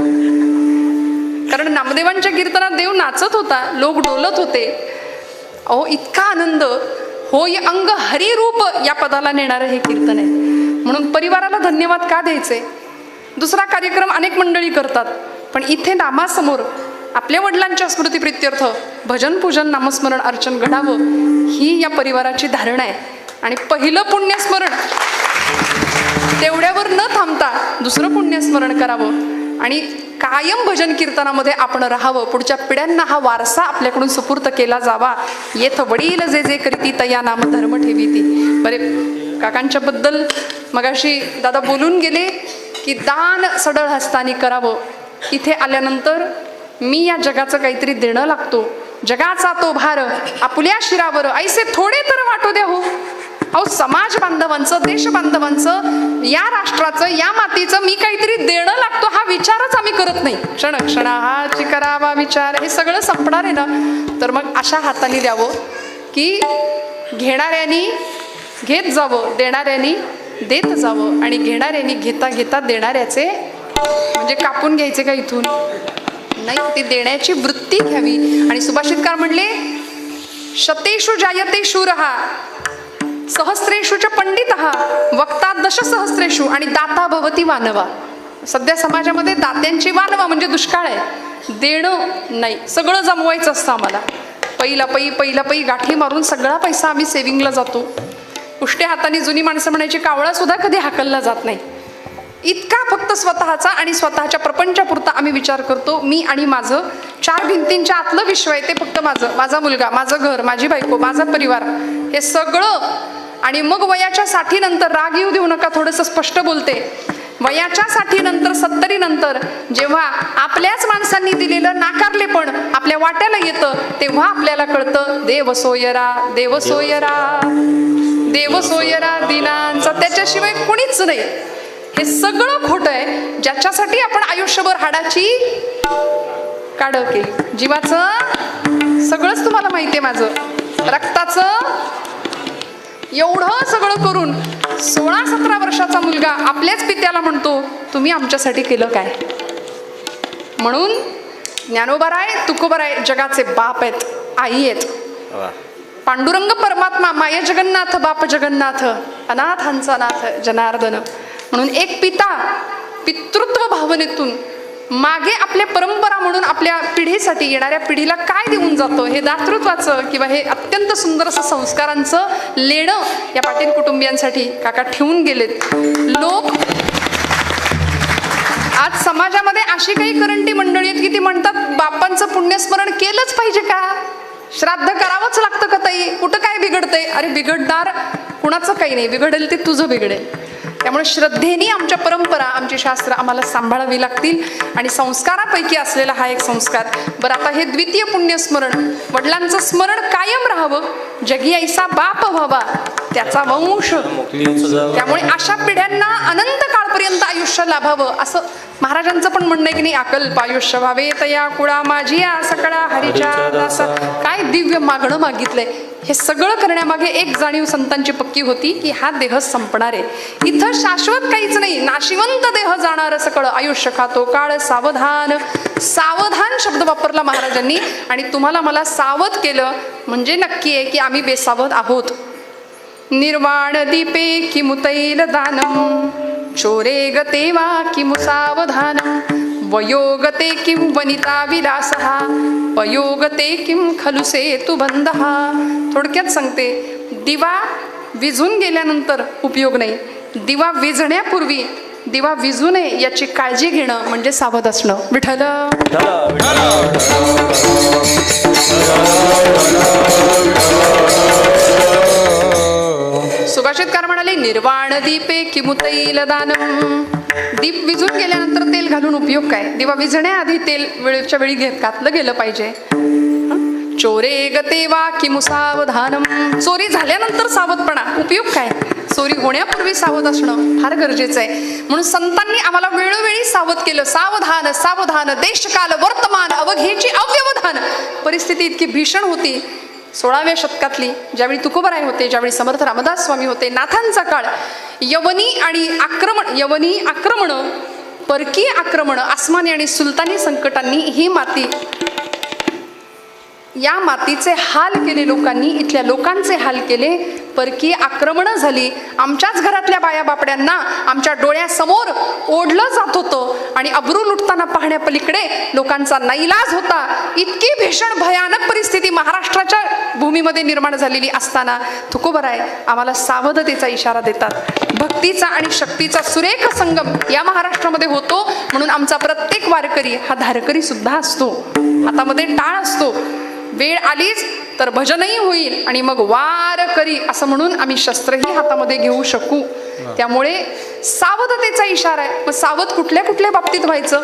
कारण नामदेवांच्या कीर्तनात देव नाचत होता लोक डोलत होते. अहो इतका आनंद. होय अंग हरिरूप या पदाला नेणारं हे कीर्तन आहे. म्हणून परिवाराला धन्यवाद का द्यायचे. दुसरा कार्यक्रम अनेक मंडळी करतात पण इथे नामासमोर आपल्या वडिलांच्या स्मृतीप्रित्यर्थ भजन पूजन नामस्मरण अर्चन घडावं ही या परिवाराची धारणा आहे. आणि पहिलं पुण्यस्मरण तेवढ्यावर न थांबता दुसरं पुण्यस्मरण करावं आणि कायम भजन कीर्तनामध्ये आपण राहावं. पुढच्या पिढ्यांना हा वारसा आपल्याकडून सुपूर्त केला जावा. येथ वडील जे जे करीती तया नाम धर्म ठेवीती. बरे काकांच्या बद्दल मगाशी दादा बोलून गेले की दान सडळ हस्तानी करावं. इथे आल्यानंतर मी या जगाचं काहीतरी देणं लागतो. जगाचा तो भार आपुल्या शिरावर ऐसे थोडे तर वाटू द्या हो. अहो समाज बांधवांचं देश बांधवांचं या राष्ट्राचं या मातीचं मी काहीतरी देणं लागतो हा विचारच आम्ही करत नाही. क्षण क्षणाहाची करावा विचार. हे सगळं संपणार आहे ना तर मग अशा हाताने द्यावं की घेणाऱ्यांनी घेत जावं देणाऱ्यांनी देत जावं. आणि घेणाऱ्यांनी घेता घेता देणाऱ्याचे म्हणजे कापून घ्यायचे का इथून नाही ती देण्याची वृत्ती घ्यावी. आणि सुभाषितकार म्हणले शतेषु जायते शूरहा सहस्रेषु च पंडितः वक्ता दशसहस्रेषु आणि दाता भवती वानवा. सध्या समाजामध्ये दात्यांची वानवा म्हणजे दुष्काळ आहे. देणं नाही सगळं जमवायचं असतं आम्हाला. पहिला पै गाठी मारून सगळा पैसा आम्ही सेव्हिंगला जातो. उष्ट्या हाताने जुनी माणसं म्हणायची कावळा सुद्धा कधी हाकलला जात नाही. इतका फक्त स्वतःचा आणि स्वतःच्या प्रपंचापुरता आम्मी विचार करतो. मी आणि माझं चार भिंतींच्या आतलं विश्व आहे ते फक्त माझं, माझा मुलगा, माझं घर, माझी बायको, माझा परिवार हे सगळं. आणि मग वयाच्या 60 नंतर राग येऊ देऊ नका थोडंसं स्पष्ट बोलते. वयाच्या 60 नंतर 70 नंतर जेव्हा आपल्याच माणसांनी दिलेलं नाकारले पण आपल्या वाट्याला येतं तेव्हा आपल्याला कळतं देव सोयरा देव सोयरा देव सोयरा दिनांचा त्याच्याशिवाय कुणीच नाही. हे सगळं खोटं आहे ज्याच्यासाठी आपण आयुष्यभर हाडाची काढव केली. जीवाचं सगळंच तुम्हाला माहिती आहे माझं रक्ताचं एवढं सगळं करून 16-17 वर्षाचा मुलगा आपल्याच पित्याला म्हणतो तुम्ही आमच्यासाठी केलं काय. म्हणून ज्ञानोबाराय तुकोबाराय जगाचे बाप आहेत आई आहेत. पांडुरंग परमात्मा माय जगन्नाथ बाप जगन्नाथ अनाथांचा नाथ जनार्दन. म्हणून एक पिता पितृत्व भावनेतून मागे आपल्या परंपरा म्हणून आपल्या पिढीसाठी येणाऱ्या पिढीला काय देऊन जातो हे दातृत्वाचं किंवा हे अत्यंत सुंदर असं संस्कारांचं लेणं या पाटील कुटुंबियांसाठी काका ठेवून गेलेत. लोक आज समाजामध्ये अशी काही करंटी मंडळी आहेत की ती म्हणतात बापांचं पुण्यस्मरण केलंच पाहिजे का, श्राद्ध करावंच लागतं का ताई, कुठं काय बिघडतंय. अरे बिघडणार कुणाचं काही नाही, बिघडेल ते तुझं बिघडेल. त्यामुळे श्रद्धेने आमच्या परंपरा आमची शास्त्र आम्हाला सांभाळावी लागतील आणि संस्कारापैकी असलेला हा एक संस्कार. बरं आता हे द्वितीय पुण्यस्मरण वडिलांचं स्मरण कायम राहावं. जगी ऐसा बाप व्हावा त्याचा वंश. त्यामुळे अशा पिढ्यांना अनंत काळपर्यंत आयुष्य लाभावं असं महाराजांचं पण म्हणणं आहे की नाही. अकल्प आयुष्य व्हावे तया कुळा माझी सकळा हरीच्या दासा. काय दिव्य मागणं मागितलंय. हे सगळं करण्यामागे एक जाणीव संतांची पक्की होती की हा देह संपणार आहे. इथं शाश्वत काहीच नाही. नाशिवंत देह जाणार सकळ आयुष्य खातो काळ सावधान. सावधान शब्द वापरला महाराजांनी आणि तुम्हाला मला सावध केलं म्हणजे नक्की आहे की आम्ही बेसावध आहोत. निर्वाण दीपे किमुतैल दानम चोरे गते वा किमु सावधानम वयोगते किं वनिता विलासहा पयोगते किं खलु सेतु बंधहा. थोडक्यात सांगते दिवा विझून गेल्यानंतर उपयोग नाही. दिवा विझण्यापूर्वी दिवा विझू नये याची काळजी घेणं म्हणजे सावध असणं. विठ्ठल. सुभाषितकार म्हणाले निर्वाण दीपे किमुतैल दानम. दीप विझून गेल्यानंतर तेल घालून उपयोग काय? दिवा विझण्याआधी तेल वेळच्या वेळी घातलं गेलं पाहिजे. चोरे गते वा किमु सावधानम. चोरी झाल्यानंतर सावधपणा उपयोग काय? चोरी होण्यापूर्वी सावध असणं फार गरजेचं आहे. म्हणून संतांनी आम्हाला वेळोवेळी सावध केलं. सावधान सावधान देशकाल वर्तमान अवघेची अव्यवधान. परिस्थिती इतकी भीषण होती 16व्या शतकातली, ज्यावेळी तुकोबराय होते, ज्यावेळी समर्थ रामदास स्वामी होते. नाथांचा काळ. यवनी आक्रमण परकीय आक्रमण आसमानी आणि सुलतानी संकटांनी ही माती, या मातीचे हाल केले लोकांनी, इथल्या लोकांचे हाल केले. परकीय आक्रमणं झाली. आमच्याच घरातल्या बाया बापड्यांना आमच्या डोळ्यासमोर ओढलं जात होतं आणि अब्रू लुटताना पाहण्यापलीकडे लोकांचा नाईलाज होता. इतकी भीषण भयानक परिस्थिती महाराष्ट्राच्या भूमीमध्ये निर्माण झालेली असताना तुकोबराय आम्हाला सावधतेचा इशारा देतात. भक्तीचा आणि शक्तीचा सुरेख संगम या महाराष्ट्रामध्ये होतो. म्हणून आमचा प्रत्येक वारकरी हा धारकरी सुद्धा असतो. हातामध्ये टाळ असतो. वेळ आलीच तर भजनही होईल आणि मग वारकरी असं म्हणून आम्ही शस्त्रही हातामध्ये घेऊ शकू. त्यामुळे सावधतेचा इशारा आहे. मग सावध कुठल्या कुठल्या बाबतीत व्हायचं?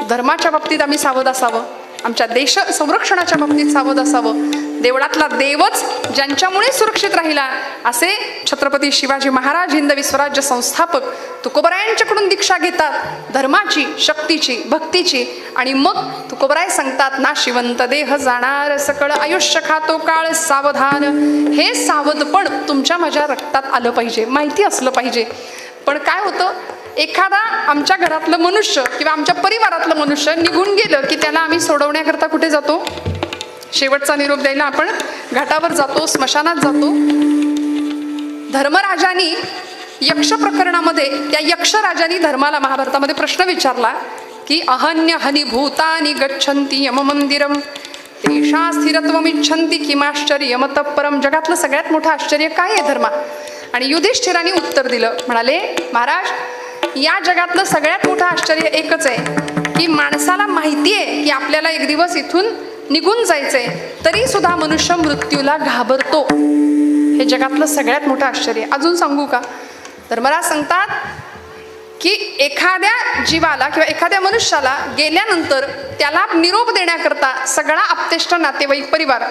धर्माच्या बाबतीत आम्ही सावध असावं. आमच्या देश संरक्षणाच्या बाबतीत सावध असावं. देवळातला देवच ज्यांच्यामुळे सुरक्षित राहिला असे छत्रपती शिवाजी महाराज हिंदवी स्वराज्य संस्थापक तुकोबरायांच्याकडून दीक्षा घेतात धर्माची, शक्तीची, भक्तीची. आणि मग तुकोबराय सांगतात ना शिवंत देह जाणार सकळ आयुष्य खातो काळ सावधान. हे सावधपण तुमच्या माझ्या रक्तात आलं पाहिजे, माहिती असलं पाहिजे. पण काय होतं, एखादा आमच्या घरातलं मनुष्य किंवा आमच्या परिवारातलं मनुष्य निघून गेलं की त्याला आम्ही सोडवण्याकरता कुठे जातो? शेवटचा निरोप द्यायला आपण घाटावर जातो, स्मशानात जातो. धर्मराजानी यक्ष प्रकरणामध्ये त्या यक्षराजानी धर्माला महाभारतामध्ये प्रश्न विचारला की अहन्य हनी भूतानी गच्छन्ति यम मंदिरम तेषा स्थिरत्वमिच्छन्ति किमाश्चर्यम तत्परम. जगातलं सगळ्यात मोठं आश्चर्य काय आहे धर्मा? आणि युधिष्ठिराने उत्तर दिलं. म्हणाले महाराज, या जगातलं सगळ्यात मोठं आश्चर्य एकच आहे की माणसाला माहिती आहे की आपल्याला एक दिवस इथून निघून जायचंय, तरी सुद्धा मनुष्य मृत्यूला घाबरतो. हे जगातलं सगळ्यात मोठं आश्चर्य. अजून सांगू का? धर्मराज सांगतात की एखाद्या जीवाला किंवा एखाद्या मनुष्याला गेल्यानंतर त्याला निरोप देण्याकरता सगळा आप्तेष्ट नातेवाईक परिवार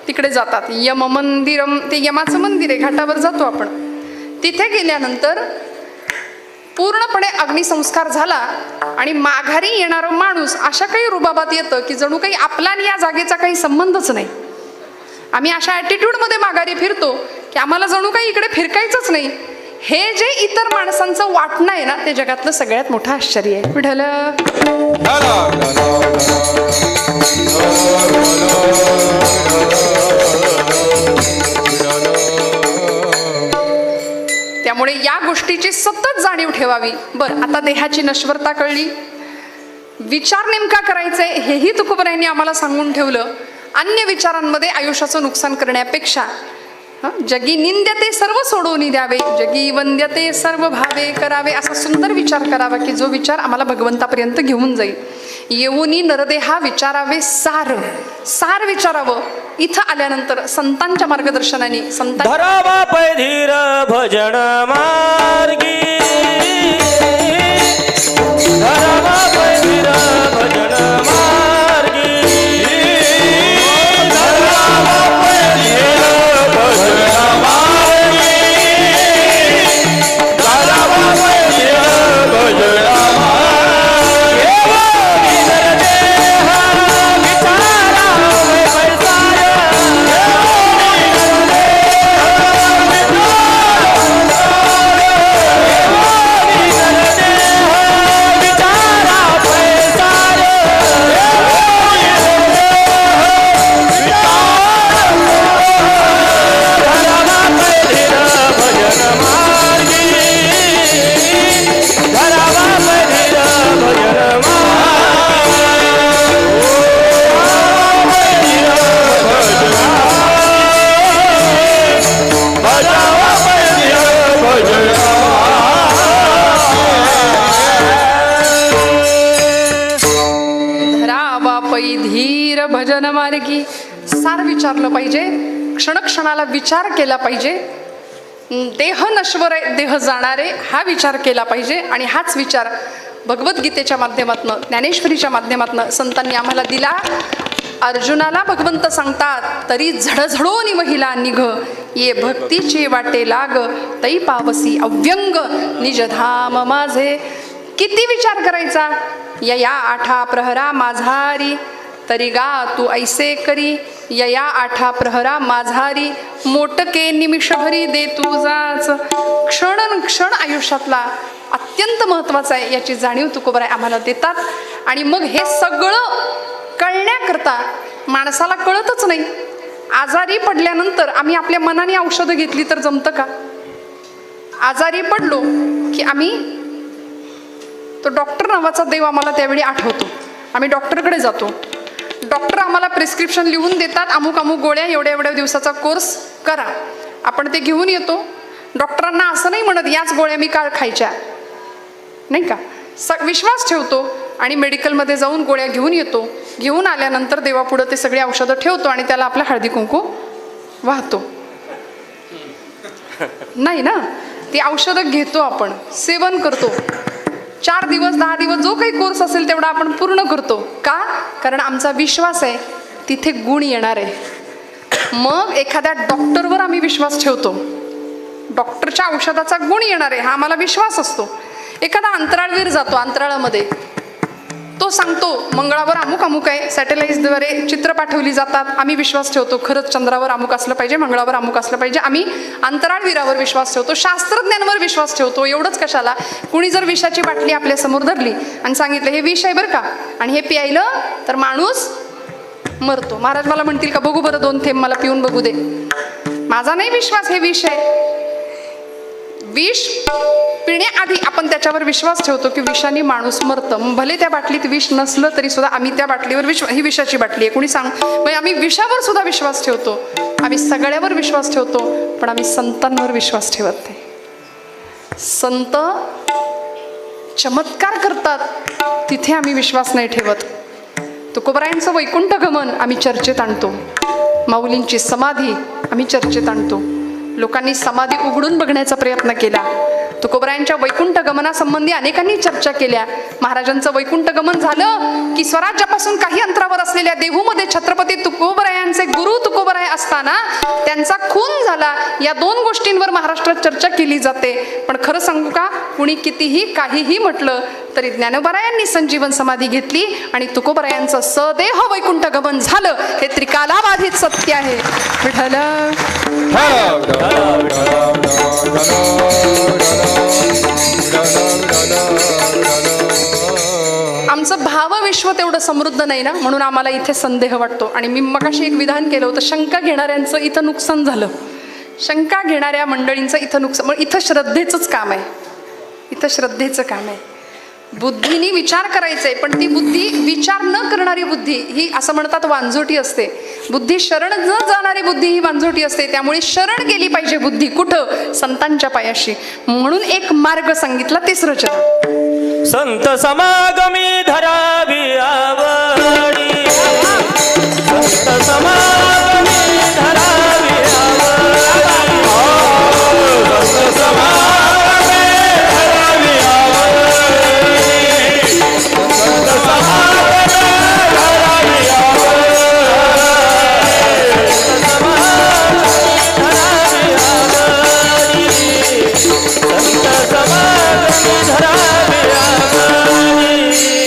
तिकडे जातात. यम मंदिरम, ते यमाचं मंदिर आहे, घाटावर जातो आपण. तिथे गेल्यानंतर पूर्णपणे अग्निसंस्कार झाला आणि माघारी येणारं माणूस अशा काही रुबाबात येतं की जणू काही आपला आणि या जागेचा काही संबंधच नाही. आम्ही अशा ॲटिट्यूडमध्ये माघारी फिरतो की आम्हाला जणू काही इकडे फिरकायचंच नाही. हे जे इतर माणसांचं वाटणं आहे ना, ते जगातलं सगळ्यात मोठं आश्चर्य आहे. विठ्ठल. त्यामुळे या गोष्टीची सतत जाणीव ठेवावी. बरं, आता देहाची नश्वरता कळली, विचार नेमका करायचे हेही तुकोबरायांनी आम्हाला सांगून ठेवलं. अन्य विचारांमध्ये आयुष्याचं नुकसान करण्यापेक्षा जगी निंद्यते सर्व सोडून द्यावे, जगी वंद्यते सर्व भावे करावे, असा सुंदर विचार करावा की जो विचार आम्हाला भगवंतापर्यंत घेऊन जाईल. येऊनी नरदेहा विचारावे सार, सार विचारावं. इथं आल्यानंतर संतांच्या मार्गदर्शनाने धरावा पैधीर भजन मार्गी, धरावा पैधीर भजन मार्गी, धरावा पैधीर भजन मार्गी, धरावा पैधीर भजन विचारा पै धीर भजन मार्गी. सार विचारलं पाहिजे, क्षणक्षणाला विचार केला पाहिजे. देह नश्वर आहे, देह जाणारे हा विचार केला पाहिजे. आणि हाच विचार भगवद्गीतेच्या माध्यमातून, ज्ञानेश्वरीच्या माध्यमातून संतांनी आम्हाला दिला. अर्जुनाला भगवंत सांगतात, तरी झडझडोनी महिला निघ, ये भक्तीची वाटे लाग, तै पावसी अव्यंग निजधाम माझे. किती विचार करायचा. यया आठा प्रहरा माझारी, तरी गा तू ऐसे करी. यया आठा प्रहरा माझारी, मोटके निमिषभरी दे तू जाच. क्षण क्षण आयुष्यातला अत्यंत महत्त्वाचा आहे, याची जाणीव तुकोबराय आम्हाला देतात. आणि मग हे सगळं कळण्याकरता माणसाला कळतच नाही. आजारी पडल्यानंतर आम्ही आपल्या मनाने औषधं घेतली तर जमतं का? आजारी पडलो की आम्ही, तो डॉक्टर नावाचा देव आम्हाला त्यावेळी आठवतो. आम्ही डॉक्टरकडे जातो. डॉक्टर आम्हाला प्रिस्क्रिप्शन लिहून देतात, अमुक अमुक गोळ्या, एवढ्या एवढ्या दिवसाचा कोर्स करा. आपण ते घेऊन येतो. डॉक्टरांना असं नाही म्हणत याच गोळ्या मी काळ खायच्या, नाही का. विश्वास ठेवतो आणि मेडिकलमध्ये जाऊन गोळ्या घेऊन येतो. घेऊन आल्यानंतर देवापुढं ते सगळी औषधं ठेवतो आणि त्याला आपला हळदी कुंकू वाहतो. नाही ना, ती औषधं घेतो आपण, सेवन करतो. 4 दिवस 10 दिवस जो काही कोर्स असेल तेवढा आपण पूर्ण करतो. का? कारण आमचा विश्वास आहे तिथे गुण येणार आहे. मग एखाद्या डॉक्टरवर आम्ही विश्वास ठेवतो, डॉक्टरच्या औषधाचा गुण येणार आहे हा आम्हाला विश्वास असतो. एखादा अंतराळवीर जातो अंतराळामध्ये, तो सांगतो मंगळावर अमुक अमुक आहे, सॅटेलाईट्सद्वारे चित्र पाठवली जातात. आम्ही विश्वास ठेवतो खरंच चंद्रावर अमुक असलं पाहिजे, मंगळावर अमुक असलं पाहिजे. आम्ही अंतराळवीरावर विश्वास ठेवतो, शास्त्रज्ञांवर विश्वास ठेवतो. एवढंच कशाला, कुणी जर विषाची बाटली आपल्या समोर धरली आणि सांगितलं हे विष आहे बरं का, आणि हे प्यायलं तर माणूस मरतो. महाराज मला म्हणतील का बघू बरं 2 थेंब मला पिऊन बघू दे. माझा नाही विश्वास हे विष आहे. विष पिण्याआधी आपण त्याच्यावर विश्वास ठेवतो की विषाने माणूस मरतं. भले त्या बाटलीत विष नसलं तरी सुद्धा आम्ही त्या बाटलीवर ही विषाची बाटली आहे कोणी म्हणजे आम्ही विषावर सुद्धा विश्वास ठेवतो. आम्ही सगळ्यावर विश्वास ठेवतो, पण आम्ही संतांवर विश्वास ठेवत नाही. संत चमत्कार करतात तिथे आम्ही विश्वास नाही ठेवत. तुकोबरायांचं वैकुंठ गमन आम्ही चर्चेत आणतो, माऊलींची समाधी आम्ही चर्चेत आणतो. लोकांनी समाधी उघडून बघण्याचा प्रयत्न केला. तुकोबरायांच्या वैकुंठ गमनासंबंधी अनेकांनी चर्चा केल्या. महाराजांचं वैकुंठ गमन झालं की स्वराज्यापासून काही अंतरावर असलेल्या देहूमध्ये छत्रपती तुकोबरायांचे गुरु तुकोबराय असताना त्यांचा खून झाला. या 2 गोष्टींवर महाराष्ट्रात चर्चा केली जाते. पण खरं सांगू का, कुणी कितीही काहीही म्हटलं तरी ज्ञानोबरायांनी संजीवन समाधी घेतली आणि तुकोबरायांचं सदेह वैकुंठ गमन झालं. हे त्रिकालाबाधित सत्य आहे. विठ्ठल आमचं भावविश्व तेवढं समृद्ध नाही ना, म्हणून आम्हाला इथे संदेह वाटतो. आणि मी मगाशी एक विधान केलं होतं, शंका घेणाऱ्यांचं इथं नुकसान झालं. शंका घेणाऱ्या मंडळींचं इथं नुकसान. मग इथं श्रद्धेचंच काम आहे, इथं श्रद्धेचं काम आहे. बुद्धीने विचार करायचा आहे, पण ती बुद्धी विचार न करणारी बुद्धी ही असं म्हणतात वांझोटी असते. बुद्धी शरण न जाणारी बुद्धी ही वांझोटी असते. त्यामुळे शरण गेली पाहिजे बुद्धी कुठं? संतांच्या पायाशी. म्हणून एक मार्ग सांगितला, 3रं चरण. संत समागमी धरावी आवडी, संत समागमी धरावी आवडी, संत समागमी धरावी आवडी, संत समागमी धरावी आवडी, संत समागमी धरावी आवडी, संत समागमी धरावी आवडी.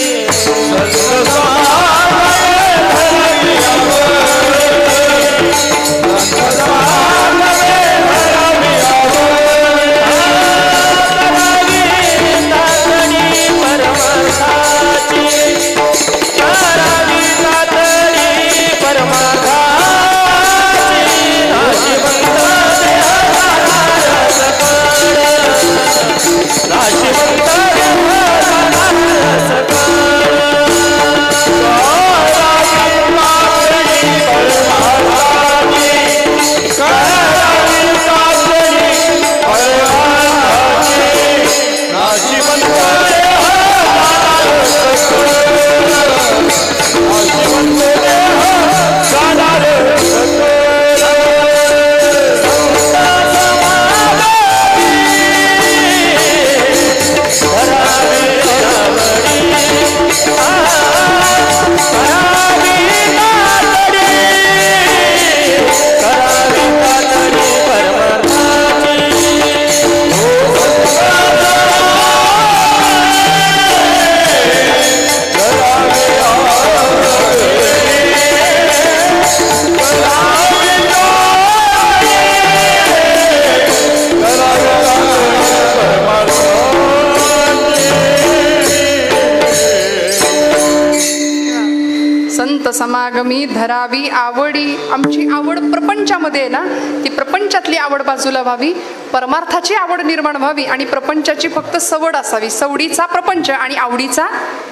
संत समागमी धरावी आवडी. आमची आवड प्रपंचामध्ये आहे ना, ती प्रपंचातली आवड बाजूला व्हावी, परमार्थाची आवड निर्माण व्हावी आणि प्रपंचाची फक्त सवड असावी. सवडीचा प्रपंच आणि आवडीचा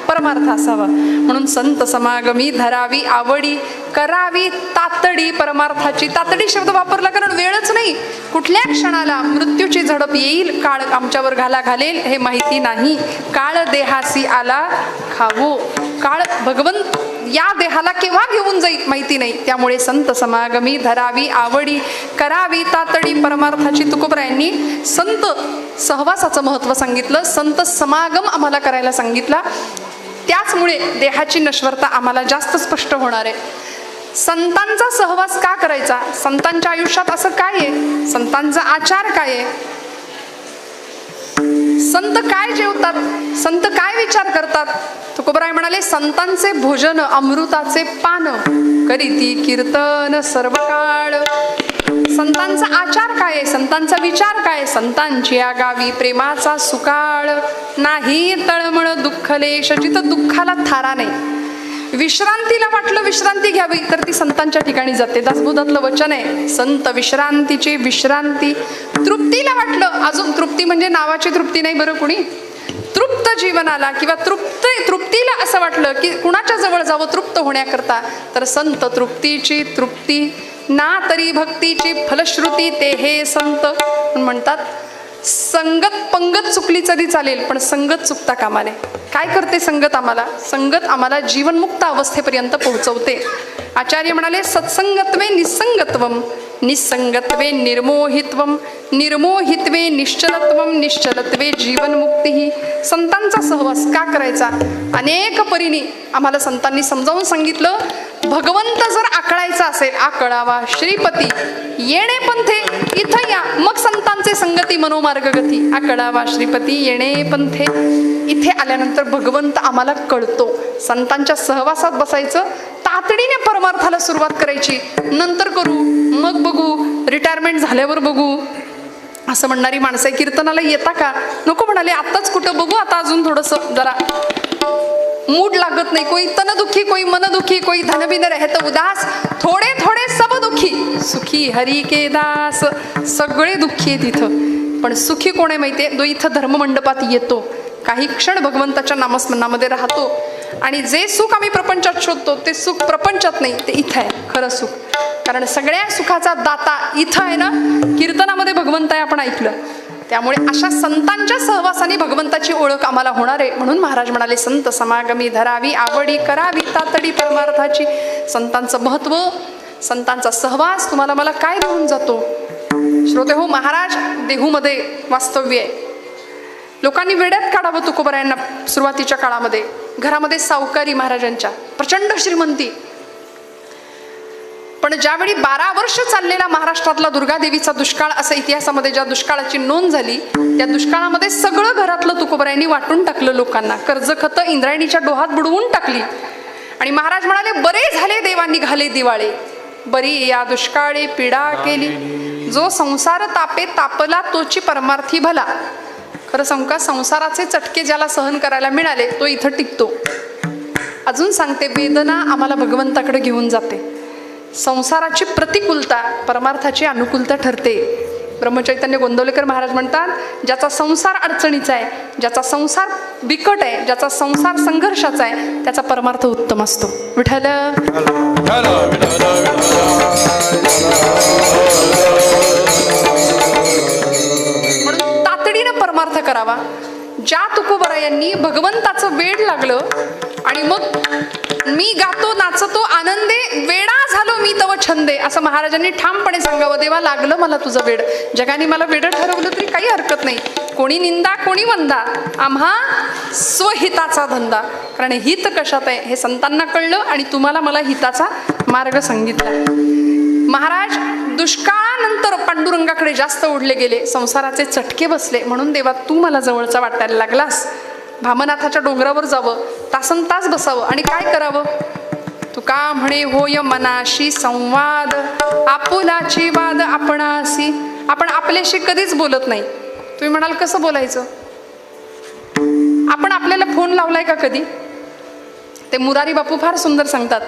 परमार्थ असावा. म्हणून संत समागमी धरावी आवडी, करावी तातडी परमार्थाची. तातडी शब्द वापरला कारण वेळच नाही. कुठल्या क्षणाला मृत्यूची झडप येईल, काळ आमच्यावर घालेल हे माहिती नाही. काळ देहासी आला खावो, काळ भगवंत या देहाला केव्हा घेऊन जाईल माहिती नाही. त्यामुळे संत समागमी धरावी आवडी, करावी तातडी परमार्थाची. तुकोबरायांनी संत सहवासाचं महत्त्व सांगितलं, संत समागम आम्हाला करायला सांगितला. त्याचमुळे देहाची नश्वरता आम्हाला जास्त स्पष्ट होणार आहे. संतांचा सहवास का करायचा? संतांच्या आयुष्यात असं काय आहे? संतांचा आचार काय आहे? संत काय जेवतात? संत काय विचार करतात? तुकोबराय म्हणाले, संतांचे भोजन अमृताचे पान, करीती कीर्तन सर्व काळ. संतांचा आचार काय आहे? संतांचा विचार काय? संतांची आगावी प्रेमाचा सुकाळ, नाही तळमळ दुःखलेश. जिथं दुःखाला थारा नाही, विश्रांतीला वाटलं विश्रांती घ्यावी तर ती संतांच्या ठिकाणी जाते. दासबोधातलं वचन आहे, संत विश्रांतीची विश्रांती. तृप्तीला वाटलं, अजून तृप्ती म्हणजे नावाची तृप्ती नाही बरं कुणी, तृप्त जीवनाला किंवा तृप्तीला असं वाटलं की कुणाच्या जवळ जावं तृप्त होण्याकरता, तर संत तृप्तीची तृप्ती ना तरी भक्तीची फलश्रुती ते हे संत म्हणतात. संगत पंगत चुकली तरी चालेल पण संगत चुकता कामा नये. काय करते संगत आम्हाला? संगत आम्हाला जीवनमुक्त अवस्थेपर्यंत पोहोचवते. आचार्य म्हणाले, सत्संगत्वे निसंगत्वम, निसंगत्वे निर्मोहित्वम, निर्मोहित्वे निश्चलत्वम, निश्चलत्वे जीवनमुक्ती. संतांचा सहवास का करायचा? अनेक परीने आम्हाला संतांनी समजावून सांगितलं. भगवंत जर आकळायचा असेल, आकळावा श्रीपती येणे पंथे इथं या, मग संतांचे संगती मनोमार्ग गती. आकळावा श्रीपती येणे पंथे, इथे आल्यानंतर भगवंत आम्हाला कळतो. संतांच्या सहवासात बसायचं, तातडीने परमार्थाला सुरुवात करायची. नंतर करू, मग बघू, रिटायरमेंट झाल्यावर बघू असं म्हणणारी माणसं कीर्तनाला येता का? नको म्हणाले, आत्ताच कुठं बघू, आता अजून थोडंसं जरा मूड लागत नाही. कोई तन दुखी, कोई मन दुखी, कोई धन बिन रहत उदास, थोडे थोडे सब दुखी, सुखी हरी के दास. सगळे दुःखी आहे तिथं, पण सुखी कोण आहे माहितीये? जो इथं धर्ममंडपात येतो, काही क्षण भगवंताच्या नामस्मरणामध्ये राहतो, आणि जे सुख आम्ही प्रपंचात शोधतो ते सुख प्रपंचात नाही, ते इथं आहे खरं सुख. कारण सगळ्या सुखाचा दाता इथं आहे ना, कीर्तनामध्ये भगवंत आहे, आपण ऐकलं. त्यामुळे अशा संतांच्या सहवासाने भगवंताची ओळख आम्हाला होणार आहे. म्हणून महाराज म्हणाले, संत समागमी धरावी आवडी, करावी तातडी परमार्थाची. संतांचं महत्व, संतांचा सहवास तुम्हाला मला काय देऊन जातो? श्रोते हो, महाराज देहूमध्ये वास्तव्य आहे. लोकांनी वेड्यात काढावं तुकोबरायांना. सुरुवातीच्या काळामध्ये घरामध्ये सावकारी महाराजांच्या प्रचंड श्रीमंती, पण ज्यावेळी 12 वर्ष चाललेला महाराष्ट्रातला दुर्गादेवीचा दुष्काळ असं इतिहासामध्ये ज्या दुष्काळाची नोंद झाली, त्या दुष्काळामध्ये सगळं घरातलं तुकोबरायांनी वाटून टाकलं लोकांना. कर्ज खतं इंद्रायणीच्या डोहात बुडवून टाकली. आणि महाराज म्हणाले, बरे झाले देवा निघाले दिवाळे, बरी या दुष्काळी पीडा केली, जो संसार तापे तापला तोची परमार्थी भला. खरं सांगू का, संसाराचे चटके ज्याला सहन करायला मिळाले तो इथं टिकतो. अजून सांगते, वेदना आम्हाला भगवंताकडे घेऊन जाते. संसाराची प्रतिकूलता परमार्थाची अनुकूलता ठरते. ब्रह्मचैतन्य गोंदवलेकर महाराज म्हणतात, ज्याचा संसार अडचणीचा आहे, ज्याचा संसार बिकट आहे, ज्याचा संसार संघर्षाचा आहे, त्याचा परमार्थ उत्तम असतो. विठ्ठल. म्हणून तातडीनं परमार्थ करावा. ज्या तुकोबरायांनी भगवंताचं वेड लागलं आणि मग मी गातो नाचतो आनंदे, वेडा झालो मी तव छंदे, असं महाराजांनी ठामपणे सांगावं. देवा लागलं मला तुझं वेड, जगाने मला वेड ठरवलं तरी काही हरकत नाही. कोणी निंदा कोणी वंदा, आम्हा स्वहिताचा धंदा. कारण हित कशात आहे हे संतांना कळलं आणि तुम्हाला मला हिताचा मार्ग सांगितला. महाराज दुष्काळानंतर पांडुरंगाकडे जास्त ओढले गेले, संसाराचे चटके बसले. म्हणून देवा तू मला जवळचा वाटायला लागलास. भामनाथाच्या डोंगरावर जावं, तासन तास बसावं आणि काय करावं? तुका म्हणे होय मनाशी संवाद, आपुलाची वाद आपणासी. आपण आपल्याशी कधीच बोलत नाही. तुम्ही म्हणाल कसं बोलायचं? आपण आपल्याला फोन लावलाय का कधी? ते मुरारी बापू फार सुंदर सांगतात.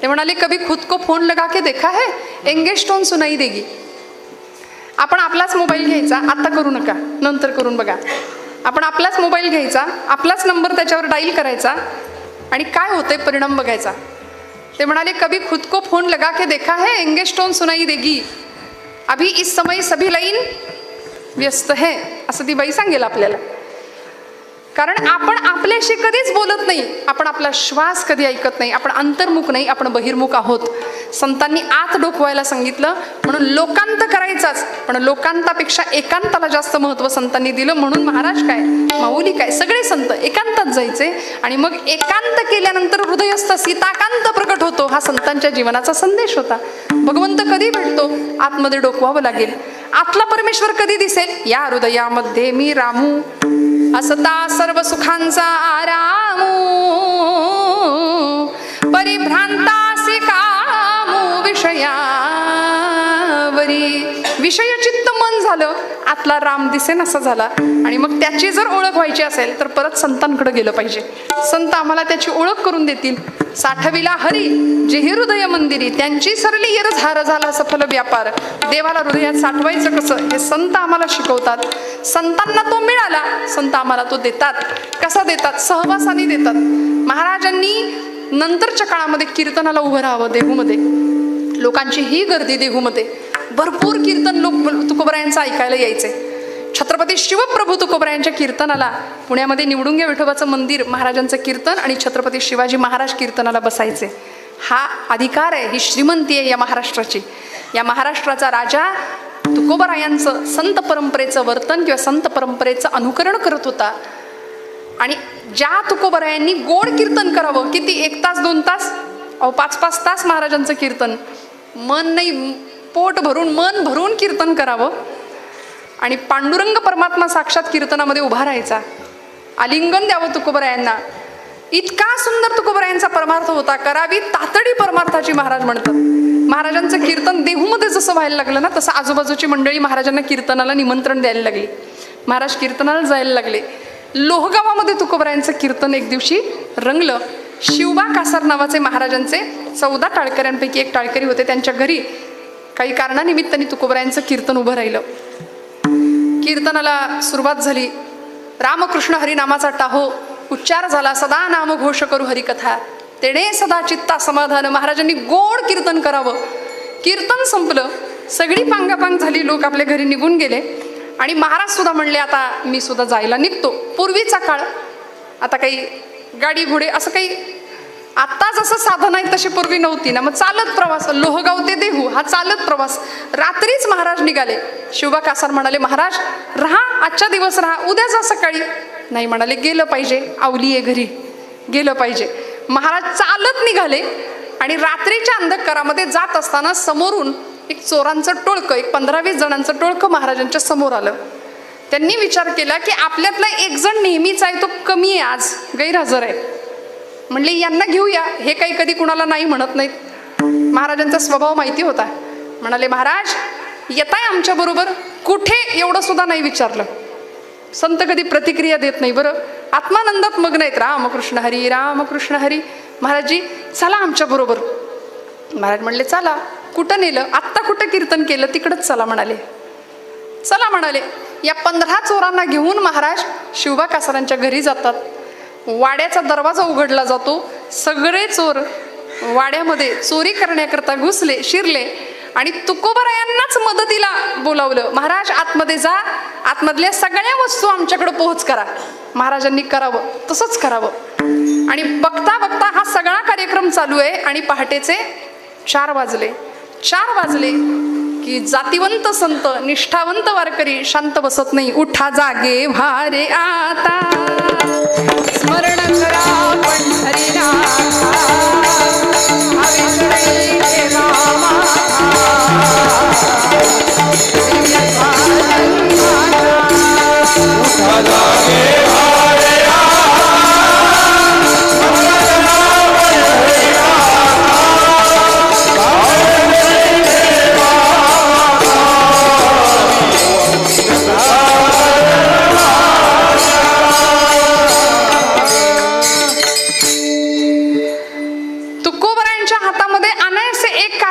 ते म्हणाले, कभी खुद को फोन लगा के देखा है, एंगेज टोन सुनाई देगी. आपण आपलाच मोबाईल घ्यायचा, आता करू नका, नंतर करून बघा. आपण आपलाच मोबाईल घ्यायचा, आपलाच नंबर त्याच्यावर डाईल करायचा आणि काय होतंय परिणाम बघायचा. ते म्हणाले, कभी खुद को फोन लगा के देखा है, एंगेज टोन सुनाई देगी. अभी इस समय सभी लाईन व्यस्त है, असं ती बाई सांगेल आपल्याला. कारण आपण आपल्याशी कधीच बोलत नाही, आपण आपला श्वास कधी ऐकत नाही, आपण अंतर्मुख नाही, आपण बहिर्मुख आहोत. संतांनी आत डोकवायला सांगितलं म्हणून लोकांत करायचाच, पण लोकांतापेक्षा एकांताला जास्त महत्त्व संतांनी दिलं. म्हणून महाराज काय, माऊली काय, सगळे संत एकांतात जायचे आणि मग एकांत केल्यानंतर हृदयस्थ सीताकांत प्रकट होतो. हा संतांच्या जीवनाचा संदेश होता. भगवंत कधी भेटतो, आतमध्ये डोकवावं लागेल. आतला परमेश्वर कधी दिसेल, या हृदयामध्ये मी रामू असता सर्व सुखांचा आरामू, परिभ्रांतासी कामू विषयावरी. विषयचित्त मन झालं, आतला राम दिसेन असं झाला. आणि मग त्याची जर ओळख व्हायची असेल तर परत संतांकडे गेलं पाहिजे. संत आम्हाला त्याची ओळख करून देतील. साठविला हरी जेही हृदय मंदिरी, त्यांची सरली येर झार झाला सफल व्यापार. देवाला हृदयात साठवायचं कसं हे संत आम्हाला शिकवतात. संतांना तो मिळाला, संत आम्हाला तो देतात. कसा देतात, सहवासाने देतात. महाराजांनी नंतरच्या काळामध्ये कीर्तनाला उभं राहावं देहूमध्ये. लोकांची ही गर्दी देहूमध्ये, भरपूर कीर्तन लोक तुकोबरायांचं ऐकायला यायचे. छत्रपती शिवप्रभू तुकोबरायांच्या कीर्तनाला पुण्यामध्ये निवडुंगे विठोबाचं मंदिर, महाराजांचं कीर्तन आणि छत्रपती शिवाजी महाराज कीर्तनाला बसायचे. हा अधिकार आहे, ही श्रीमंती आहे या महाराष्ट्राची. या महाराष्ट्राचा राजा तुकोबरायांचं संत परंपरेचं वर्तन किंवा संत परंपरेचं अनुकरण करत होता. आणि ज्या तुकोबरायांनी गोड कीर्तन करावं, किती 1 तास 2 तास, 5-5 तास महाराजांचं कीर्तन, मन नाही पोट भरून मन भरून कीर्तन करावं. आणि पांडुरंग परमात्मा साक्षात कीर्तनामध्ये उभा राहायचा, आलिंगन द्यावं तुकोबरायांना. इतका सुंदर तुकोबरायांचा परमार्थ होता. करावी तातडी परमार्थाची महाराज म्हणतात. महाराजांचं कीर्तन देहूमध्ये जसं व्हायला लागलं ना, तसं आजूबाजूची मंडळी महाराजांना कीर्तनाला निमंत्रण द्यायला लागली. महाराज कीर्तनाला जायला लागले. लोहगावामध्ये तुकोबरायांचं कीर्तन एक दिवशी रंगलं. शिवबा कासार नावाचे महाराजांचे 14 टाळकऱ्यांपैकी एक टाळकरी होते. त्यांच्या घरी काही कारणानिमित्ताने तुकोबरायांचं कीर्तन उभं राहिलं. कीर्तनाला सुरुवात झाली. रामकृष्ण हरी नामाचा टाहो उच्चार झाला. सदा नाम घोष करू हरिकथा, तेणे सदा चित्ता समाधान. महाराजांनी गोड कीर्तन करावं. कीर्तन संपलं, सगळी पांगापांग झाली, लोक आपल्या घरी निघून गेले. आणि महाराज सुद्धा म्हणले, आता मी सुद्धा जायला निघतो. पूर्वीचा काळ, आता काही गाडी घोडे असं काही आता जसं साधन आहे तशी पूर्वी नव्हती ना. मग चालत प्रवास, लोहगाव ते देहू हा चालत प्रवास. रात्रीच महाराज निघाले. शिवबा कासार म्हणाले, महाराज राहा, आजच्या दिवस राहा, उद्या जा सकाळी. नाही म्हणाले, गेलं पाहिजे, आवली आहे घरी, गेलं पाहिजे. महाराज चालत निघाले आणि रात्रीच्या अंधकारामध्ये जात असताना समोरून एक चोरांचं टोळकं, एक 15-20 जणांचं टोळकं महाराजांच्या समोर आलं. त्यांनी विचार केला की आपल्यातला एक जण नेहमीच आहे, तो कमी आहे, आज गैरहजर आहे. म्हणले यांना घेऊया, हे काही कधी कुणाला नाही म्हणत नाहीत. महाराजांचा स्वभाव माहिती होता. म्हणाले, महाराज येताय आमच्या बरोबर? कुठे एवढं सुद्धा नाही विचारलं. संत कधी प्रतिक्रिया देत नाही बरं, आत्मानंदात मग्न आहेत. रामकृष्ण हरी, रामकृष्ण हरी. महाराजजी चला आमच्या बरोबर. महाराज म्हणले, चला. कुठं नेलं? आत्ता कुठं कीर्तन केलं तिकडंच चला म्हणाले. चला म्हणाले. या 15 चोरांना घेऊन महाराज शिवबा कासारांच्या घरी जातात. वाड्याचा दरवाजा उघडला जातो. सगळे चोर वाड्यामध्ये चोरी करण्याकरता घुसले, शिरले आणि तुकोबरायांनाच मदतीला बोलावलं. महाराज आतमध्ये जा, आतमधल्या सगळ्या वस्तू आमच्याकडे पोहोच करा. महाराजांनी करावं तसंच करावं. आणि बघता बघता हा सगळा कार्यक्रम चालू आहे आणि पहाटेचे 4 वाजले. 4 वाजले की जातिवंत संत, निष्ठावंत वारकरी शांत बसत नाही. उठा जागे भारे आता, स्मरण करा पंढरीनाथा, अविष्णू नामा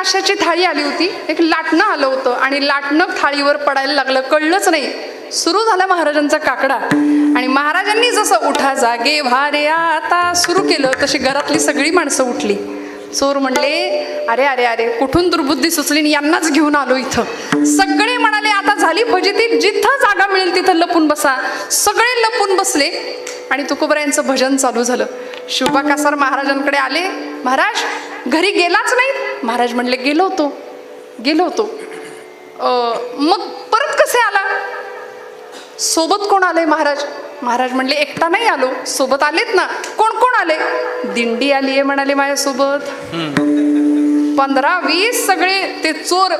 माशाची थाळी आली होती, एक लाटणं आलं होतं आणि लाटणं थाळीवर पडायला लागलं, कळलंच नाही. सुरू झाला महाराजांचा काकडा आणि महाराजांनी जसं उठा जागे भारे आता सुरू केलं तशी घरातली सगळी माणसं उठली. चोर म्हणले, अरे अरे अरे कुठून दुर्बुद्धी सुचली, यांनाच घेऊन आलो इथं. सगळे म्हणाले आता झाली फजिती, जिथं जागा मिळेल तिथं लपून बसा. सगळे लपून बसले आणि तुकोबरायांचं भजन चालू झालं. शिवबा कासार महाराजांकडे आले, महाराज घरी गेलाच नाही. महाराज म्हणले, गेलो होतो. मग परत कसे आला? सोबत कोण आलंय महाराज? महाराज म्हणले, एकटा नाही आलो, सोबत आलेत ना. कोण कोण आले? दिंडी आली आहे म्हणाले माझ्यासोबत. 15-20 सगळे ते चोर,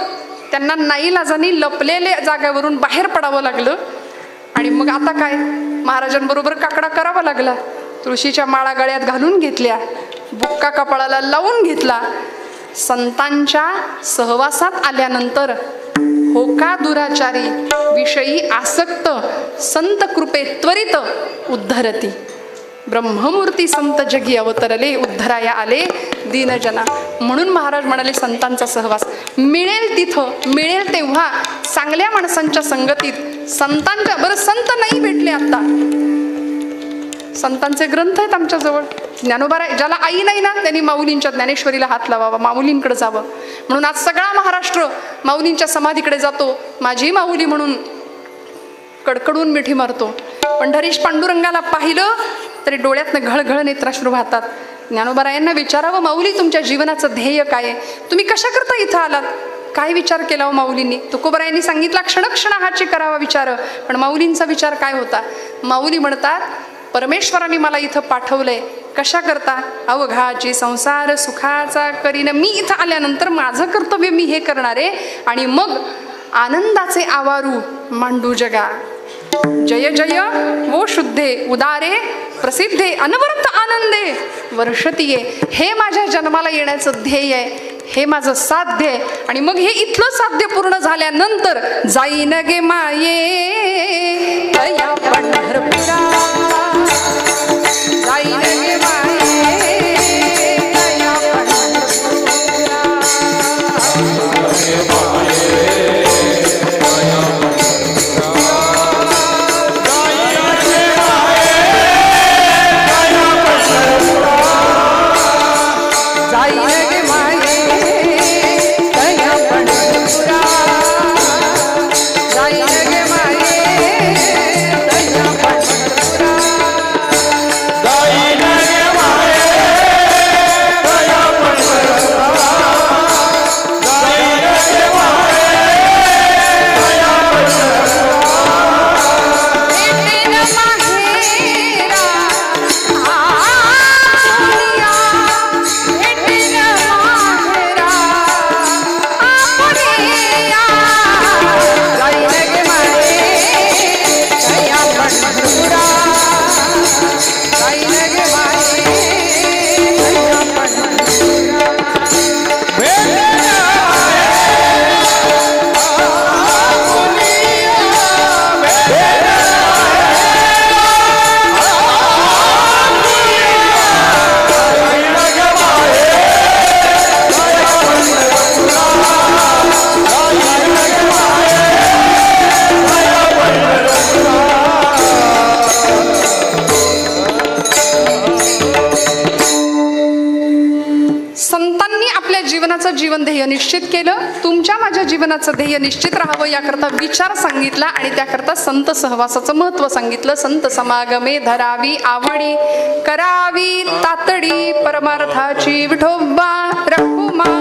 त्यांना नाईलाजानी लपलेल्या जागेवरून बाहेर पडावं लागलं. आणि मग आता काय, महाराजांबरोबर काकडा करावा लागला. तुळशीच्या माळा गळ्यात घालून घेतल्या, बुक्का कपाळाला लावून घेतला. संतांच्या सहवासात आल्यानंतर होका दुराचारी विषयी आसक्त संत कृपे त्वरित उद्धरती. ब्रह्ममूर्ती संत जगी अवतरले, उद्धराया आले दीनजना. म्हणून महाराज म्हणाले, संतांचा सहवास मिळेल तिथं, मिळेल तेव्हा चांगल्या माणसांच्या संगतीत. संतांच्या बरं, संत नाही भेटले आता, संतांचे ग्रंथ आहेत आमच्याजवळ. ज्ञानोबा, ज्याला आई नाही ना त्यांनी माऊलींच्या ज्ञानेश्वरीला हात लावावा, माऊलींकडे जावं. म्हणून आज सगळा महाराष्ट्र माऊलींच्या समाधीकडे जातो. माझी माऊली म्हणून कडकडून मिठी मारतो. पंढरीश पांडुरंगाला पाहिलं तरी डोळ्यातनं घळघळ नेत्राश्रू वाहतात. ज्ञानोबारायांना विचारावं, माऊली तुमच्या जीवनाचं ध्येय काय आहे? तुम्ही कशा करता इथं आलात? काय विचार केला हो माऊलींनी? तुकोबरायांनी सांगितला, क्षणक्षणाहाची करावा विचार. पण माऊलींचा विचार काय होता? माऊली म्हणतात, परमेश्वराने मला इथं पाठवलंय कशा करता? अवघाची संसार सुखाचा करीन. मी इथं आल्यानंतर माझं कर्तव्य मी हे करणारे आणि मग आनंदाचे आवारू मांडू जगा. जय जय वो शुद्धे उदारे प्रसिद्धे अनवरत आनंदे वर्षतीये. हे माझ्या जन्माला येण्याचं ध्येय आहे, हे माझं साध्य आहे. आणि मग हे इथलं साध्य पूर्ण झाल्यानंतर जाईन गे माये तया पंढरपुरा, जाईन गे माये तया पंढरपुरा. जीवन ध्येय निश्चित केलं. तुमच्या माझ्या जीवनाचं ध्येय निश्चित राहावं याकरता विचार सांगितला आणि त्याकरता संत सहवासाचं महत्व सांगितलं. संत समागमे धरावी आवडी, करावी तातडी परमार्थाची विठोबा रखुमाई.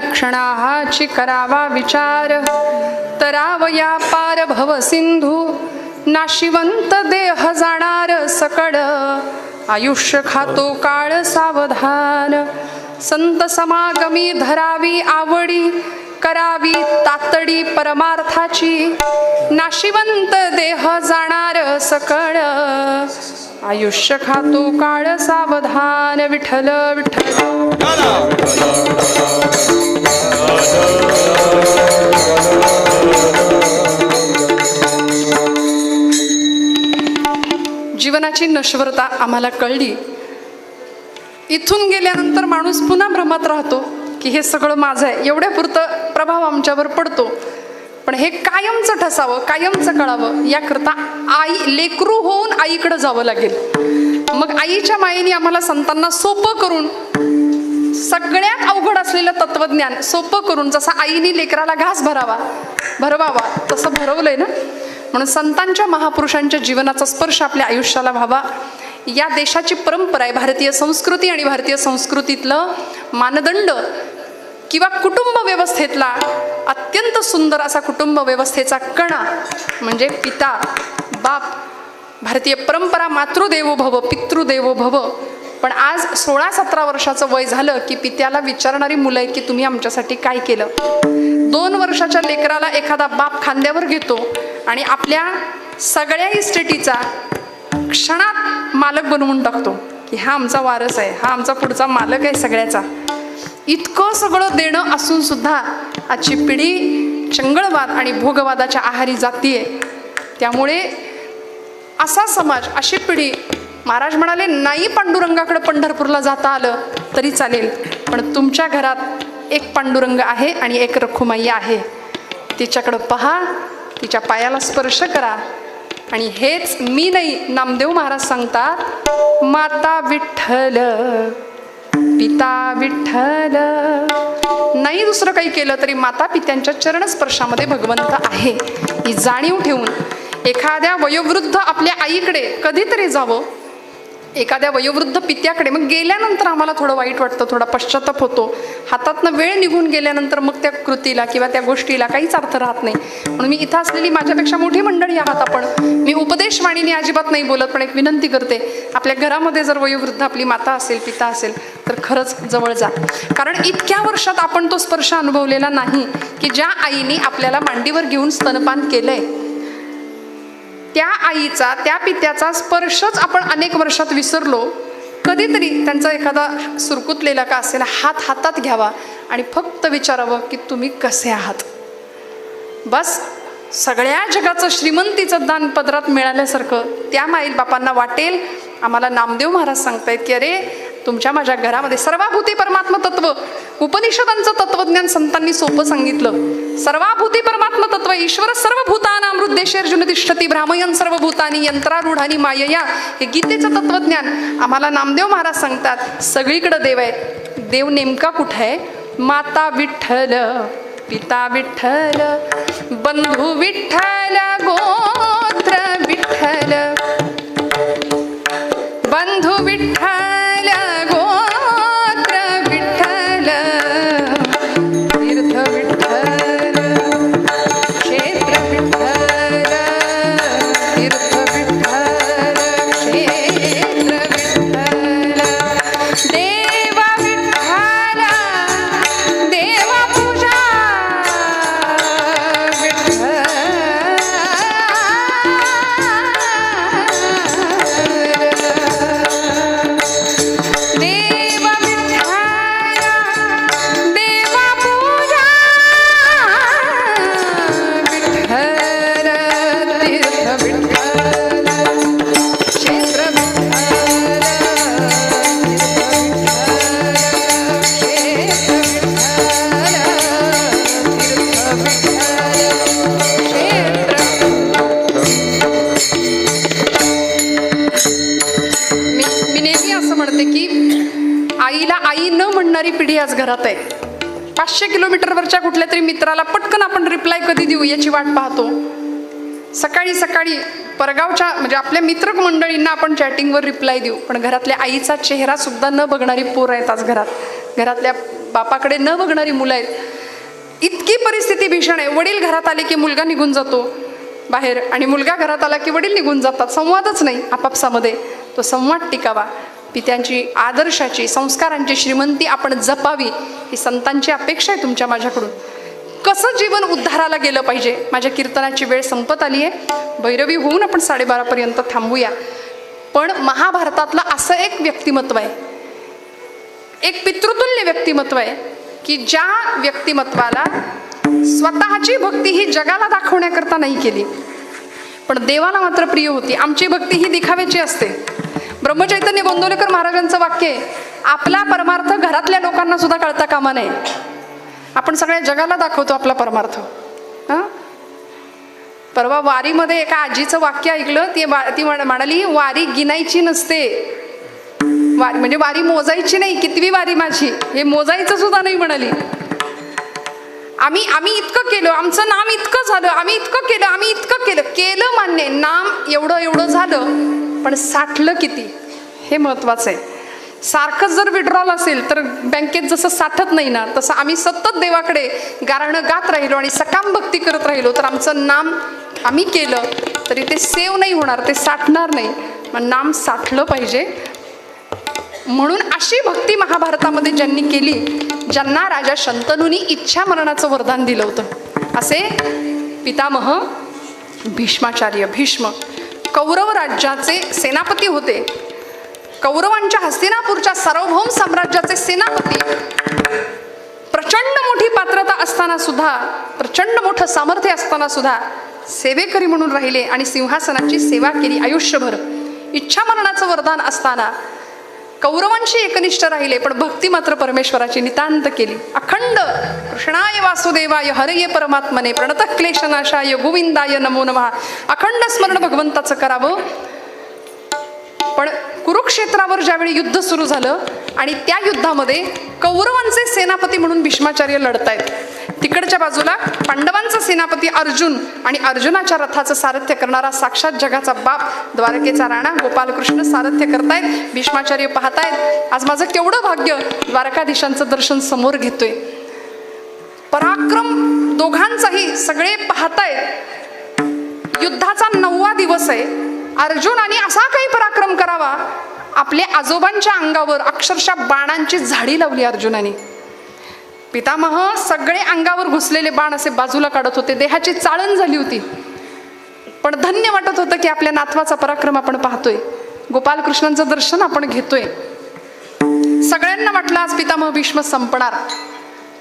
क्षणाची करावा विचार, तरावया पार भव सिंधू, नाशिवंत देह जाणार सकड, आयुष्य खातो काळ सावधान. संत समागमी धरावी आवडी, करावी तातडी परमार्थाची, नाशिवंत देह जाणार सकळ, आयुष्य खातो काळ सावधान. विठ्ठल विठ्ठल. जीवनाची नश्वरता आम्हाला कळली. इथून गेल्यानंतर माणूस पुन्हा भ्रमात राहतो की हे सगळं माझं आहे, एवढ्यापुरतं प्रभाव आमच्यावर पडतो. पण हे कायमचं ठसावं, कायमचं कळावं, याकरता लेकरू होऊन आईकडे जावं लागेल. मग आईच्या मायेने आम्हाला संतांना सोपं करून, सगळ्यात अवघड असलेलं तत्वज्ञान सोपं करून, जसं आईने लेकराला घास भरवावा तसं भरवलंय ना. म्हणून संतांच्या, महापुरुषांच्या जीवनाचा स्पर्श आपल्या आयुष्याला व्हावा. या देशाची परंपरा आहे. भारतीय संस्कृती आणि भारतीय संस्कृतीतलं मानदंड किंवा कुटुंब व्यवस्थेतला अत्यंत सुंदर असा कुटुंब व्यवस्थेचा कणा म्हणजे पिता, बाप. भारतीय परंपरा मातृदेवो भव, पितृदेवो भव. पण आज 16-17 वर्षाचं वय झालं की पित्याला विचारणारी मुलं आहेत की तुम्ही आमच्यासाठी काय केलं. 2 वर्षाच्या लेकराला एखादा बाप खांद्यावर घेतो आणि आपल्या सगळ्या इस्टेटीचा क्षणात मालक बनवून टाकतो की हा आमचा वारस आहे, हा आमचा पुढचा मालक आहे सगळ्याचा. इतकं सगळं देणं असून सुद्धा आजची पिढी चंगळवाद आणि भोगवादाच्या आहारी जातीये. त्यामुळे असा समाज, अशी पिढी, महाराज म्हणाले नाही पांडुरंगाकडे पंढरपूरला जाता आलं तरी चालेल, पण तुमच्या घरात एक पांडुरंग आहे आणि एक रखुमाई आहे. तिच्याकडं पहा, तिच्या पायाला स्पर्श करा. आणि हेच मी नाही, नामदेव महाराज सांगतात, माता विठ्ठल पिता विठ्ठल. नाही दुसरं काही केलं तरी माता पित्यांच्या चरणस्पर्शामध्ये भगवंत आहे ही जाणीव ठेवून एखाद्या वयोवृद्ध आपल्या आईकडे कधीतरी जावं, एखाद्या वयोवृद्ध पित्याकडे. मग गेल्यानंतर आम्हाला थोडं वाईट वाटतं, थोडा पश्चाताप होतो. हातातनं वेळ निघून गेल्यानंतर मग त्या कृतीला किंवा त्या गोष्टीला काहीच अर्थ राहत नाही. म्हणून मी इथं असलेली माझ्यापेक्षा मोठी मंडळी आहात आपण, मी उपदेशवाणीने अजिबात नाही बोलत, पण एक विनंती करते, आपल्या घरामध्ये जर वयोवृद्ध आपली माता असेल, पिता असेल तर खरंच जवळ जा. कारण इतक्या वर्षात आपण तो स्पर्श अनुभवलेला नाही की ज्या आईने आपल्याला मांडीवर घेऊन स्तनपान केलंय. त्या आईचा, त्या पित्याचा स्पर्शच आपण अनेक वर्षात विसरलो. कधीतरी त्यांचा एखादा सुरकुतलेला का असेल हात हातात घ्यावा आणि फक्त विचारावं की तुम्ही कसे आहात. बस सगळ्या जगाचं श्रीमंतीचं दान पदरात मिळाल्यासारखं त्या माईल बापांना वाटेल. आम्हाला नामदेव महाराज सांगतायत की अरे तुमच्या माझ्या घरामध्ये सर्वाभूती परमात्म तत्व, उपनिषदांचं तत्वज्ञान संतांनी सोपं सांगितलं. सर्वाभूती परमात्म तत्व, ईश्वर सर्वभूतानां हृद्देशेर्जुन तिष्ठति भ्रामयन् सर्वभूतानि यंत्रारूढानि मायया. हे गीतेचं तत्वज्ञान आम्हाला नामदेव महाराज सांगतात. सगळीकडे देव आहे. देव नेमका कुठे आहे? माता विठ्ठल, पिता विठ्ठल, बंधू विठ्ठल, गोत्र विठ्ठल, बंधू विठ्ठल, गोत्र विठ्ठल, तीर्थ विठ्ठल, क्षेत्र विठ्ठल, तीर्थ विठ्ठल, क्षेत्र विठ्ठल, देव विठ्ठल, देवपूजा विठ्ठल, देव विठ्ठल, देवपूजा विठ्ठल, तीर्थ विठ्ठल, क्षेत्र विठ्ठल, मी नेहमी असं म्हणते की आईला आई न म्हणणारी पिढी आज घरात आहे. 500 किलोमीटरवरच्या कुठल्या तरी मित्राला पटकन आपण रिप्लाय कधी देऊ याची वाट पाहतो. सकाळी सकाळी परगावच्या म्हणजे आपल्या मित्र मंडळींना आपण चॅटिंगवर रिप्लाय देऊ, पण घरातल्या आईचा चेहरा सुद्धा न बघणारी पोर आहेत आज घरात. घरातल्या बापाकडे न बघणारी मुलं आहेत. इतकी परिस्थिती भीषण आहे. वडील घरात आले की मुलगा निघून जातो बाहेर, आणि मुलगा घरात आला की वडील निघून जातात. संवादच नाही आपापसामध्ये. तो संवाद टिकावा, पित्यांची आदर्शाची संस्कारांची श्रीमंती आपण जपावी, ही संतांची अपेक्षा आहे तुमच्या माझ्याकडून. कसं जीवन उद्धाराला गेलं पाहिजे. माझ्या कीर्तनाची वेळ संपत आली आहे. भैरवी होऊन आपण 12:30 थांबूया. पण महाभारतातलं असं एक व्यक्तिमत्व आहे, एक पितृतुल्य व्यक्तिमत्व आहे की ज्या व्यक्तिमत्वाला स्वतःची भक्ती ही जगाला दाखवण्याकरता नाही केली, पण देवाला मात्र प्रिय होती. आमची भक्ती ही दिखाव्याची असते. ब्रह्मचैतन्य गोंदवलेकर महाराजांचं वाक्य आहे, आपला परमार्थ घरातल्या लोकांना सुद्धा कळता कामा नये. आपण सगळ्या जगाला दाखवतो आपला परमार्थ. परवा वारीमध्ये एका आजीचं वाक्य ऐकलं. ती म्हणाली, वारी गिनायची नसते. वारी म्हणजे वारी मोजायची नाही, कितवी वारी माझी हे मोजायचं सुद्धा नाही म्हणाली. आम्ही इतकं केलं, आमचं नाम इतकं झालं, आम्ही इतकं केलं केलं मान्य, नाम एवढं झालं, पण साठलं किती हे महत्वाचं आहे. सारखंच जर विड्रॉल असेल तर बँकेत जसं साठत नाही ना, तसं आम्ही सतत देवाकडे गारणं गात राहिलो आणि सकाम भक्ती करत राहिलो तर आमचं नाम आम्ही केलं तरी ते सेव्ह नाही होणार, ते साठणार नाही. मग नाम साठलं पाहिजे. म्हणून अशी भक्ती महाभारतामध्ये ज्यांनी केली, ज्यांना राजा शंतनूंनी इच्छा मरणाचं वरदान दिलं होतं, असे पितामह भीष्माचार्य. भीष्म कौरव राज्याचे सेनापती होते. कौरवांच्या हस्तिनापूरच्या सार्वभौम साम्राज्याचे सेनापती. प्रचंड मोठी पात्रता असताना सुद्धा, प्रचंड मोठं सामर्थ्य असताना सुद्धा सेवेकरी म्हणून राहिले आणि सिंहासनाची सेवा केली आयुष्यभर. इच्छा मरणाचं वरदान असताना कौरवांशी एकनिष्ठ राहिले, पण भक्ती मात्र परमेश्वराची नितांत केली. अखंड कृष्णाय वासुदेवाय हरये परमात्मने प्रणतः क्लेशनाशाय गोविंदाय नमो नमः, अखंड स्मरण भगवंताचं करावं. पण कुरुक्षेत्रावर ज्यावेळी युद्ध सुरू झालं आणि त्या युद्धामध्ये कौरवांचे सेनापती म्हणून भीष्माचार्य लढतायत, तिकडच्या बाजूला पांडवांचा सेनापती अर्जुन आणि अर्जुनाच्या रथाचं सारथ्य करणारा साक्षात जगाचा बाप द्वारकेचा राणा गोपालकृष्ण सारथ्य करतायत. भीष्माचार्य पाहतायत, आज माझं केवढं भाग्य, द्वारकाधीशांचं दर्शन समोर घेतोय. पराक्रम दोघांचाही सगळे पाहतायत. युद्धाचा 9वा दिवस आहे. अर्जुनाने असा काही पराक्रम करावा, आपल्या आजोबांच्या अंगावर अक्षरशः बाणांची झाडी लावली अर्जुनाने. पितामह सगळे अंगावर घुसलेले बाण असे बाजूला काढत होते. देहाची चाळण झाली होती, पण धन्य वाटत होतं की आपल्या नातवाचा पराक्रम आपण पाहतोय, गोपालकृष्णांचं दर्शन आपण घेतोय. सगळ्यांना वाटलं आज पितामह भीष्म संपणार.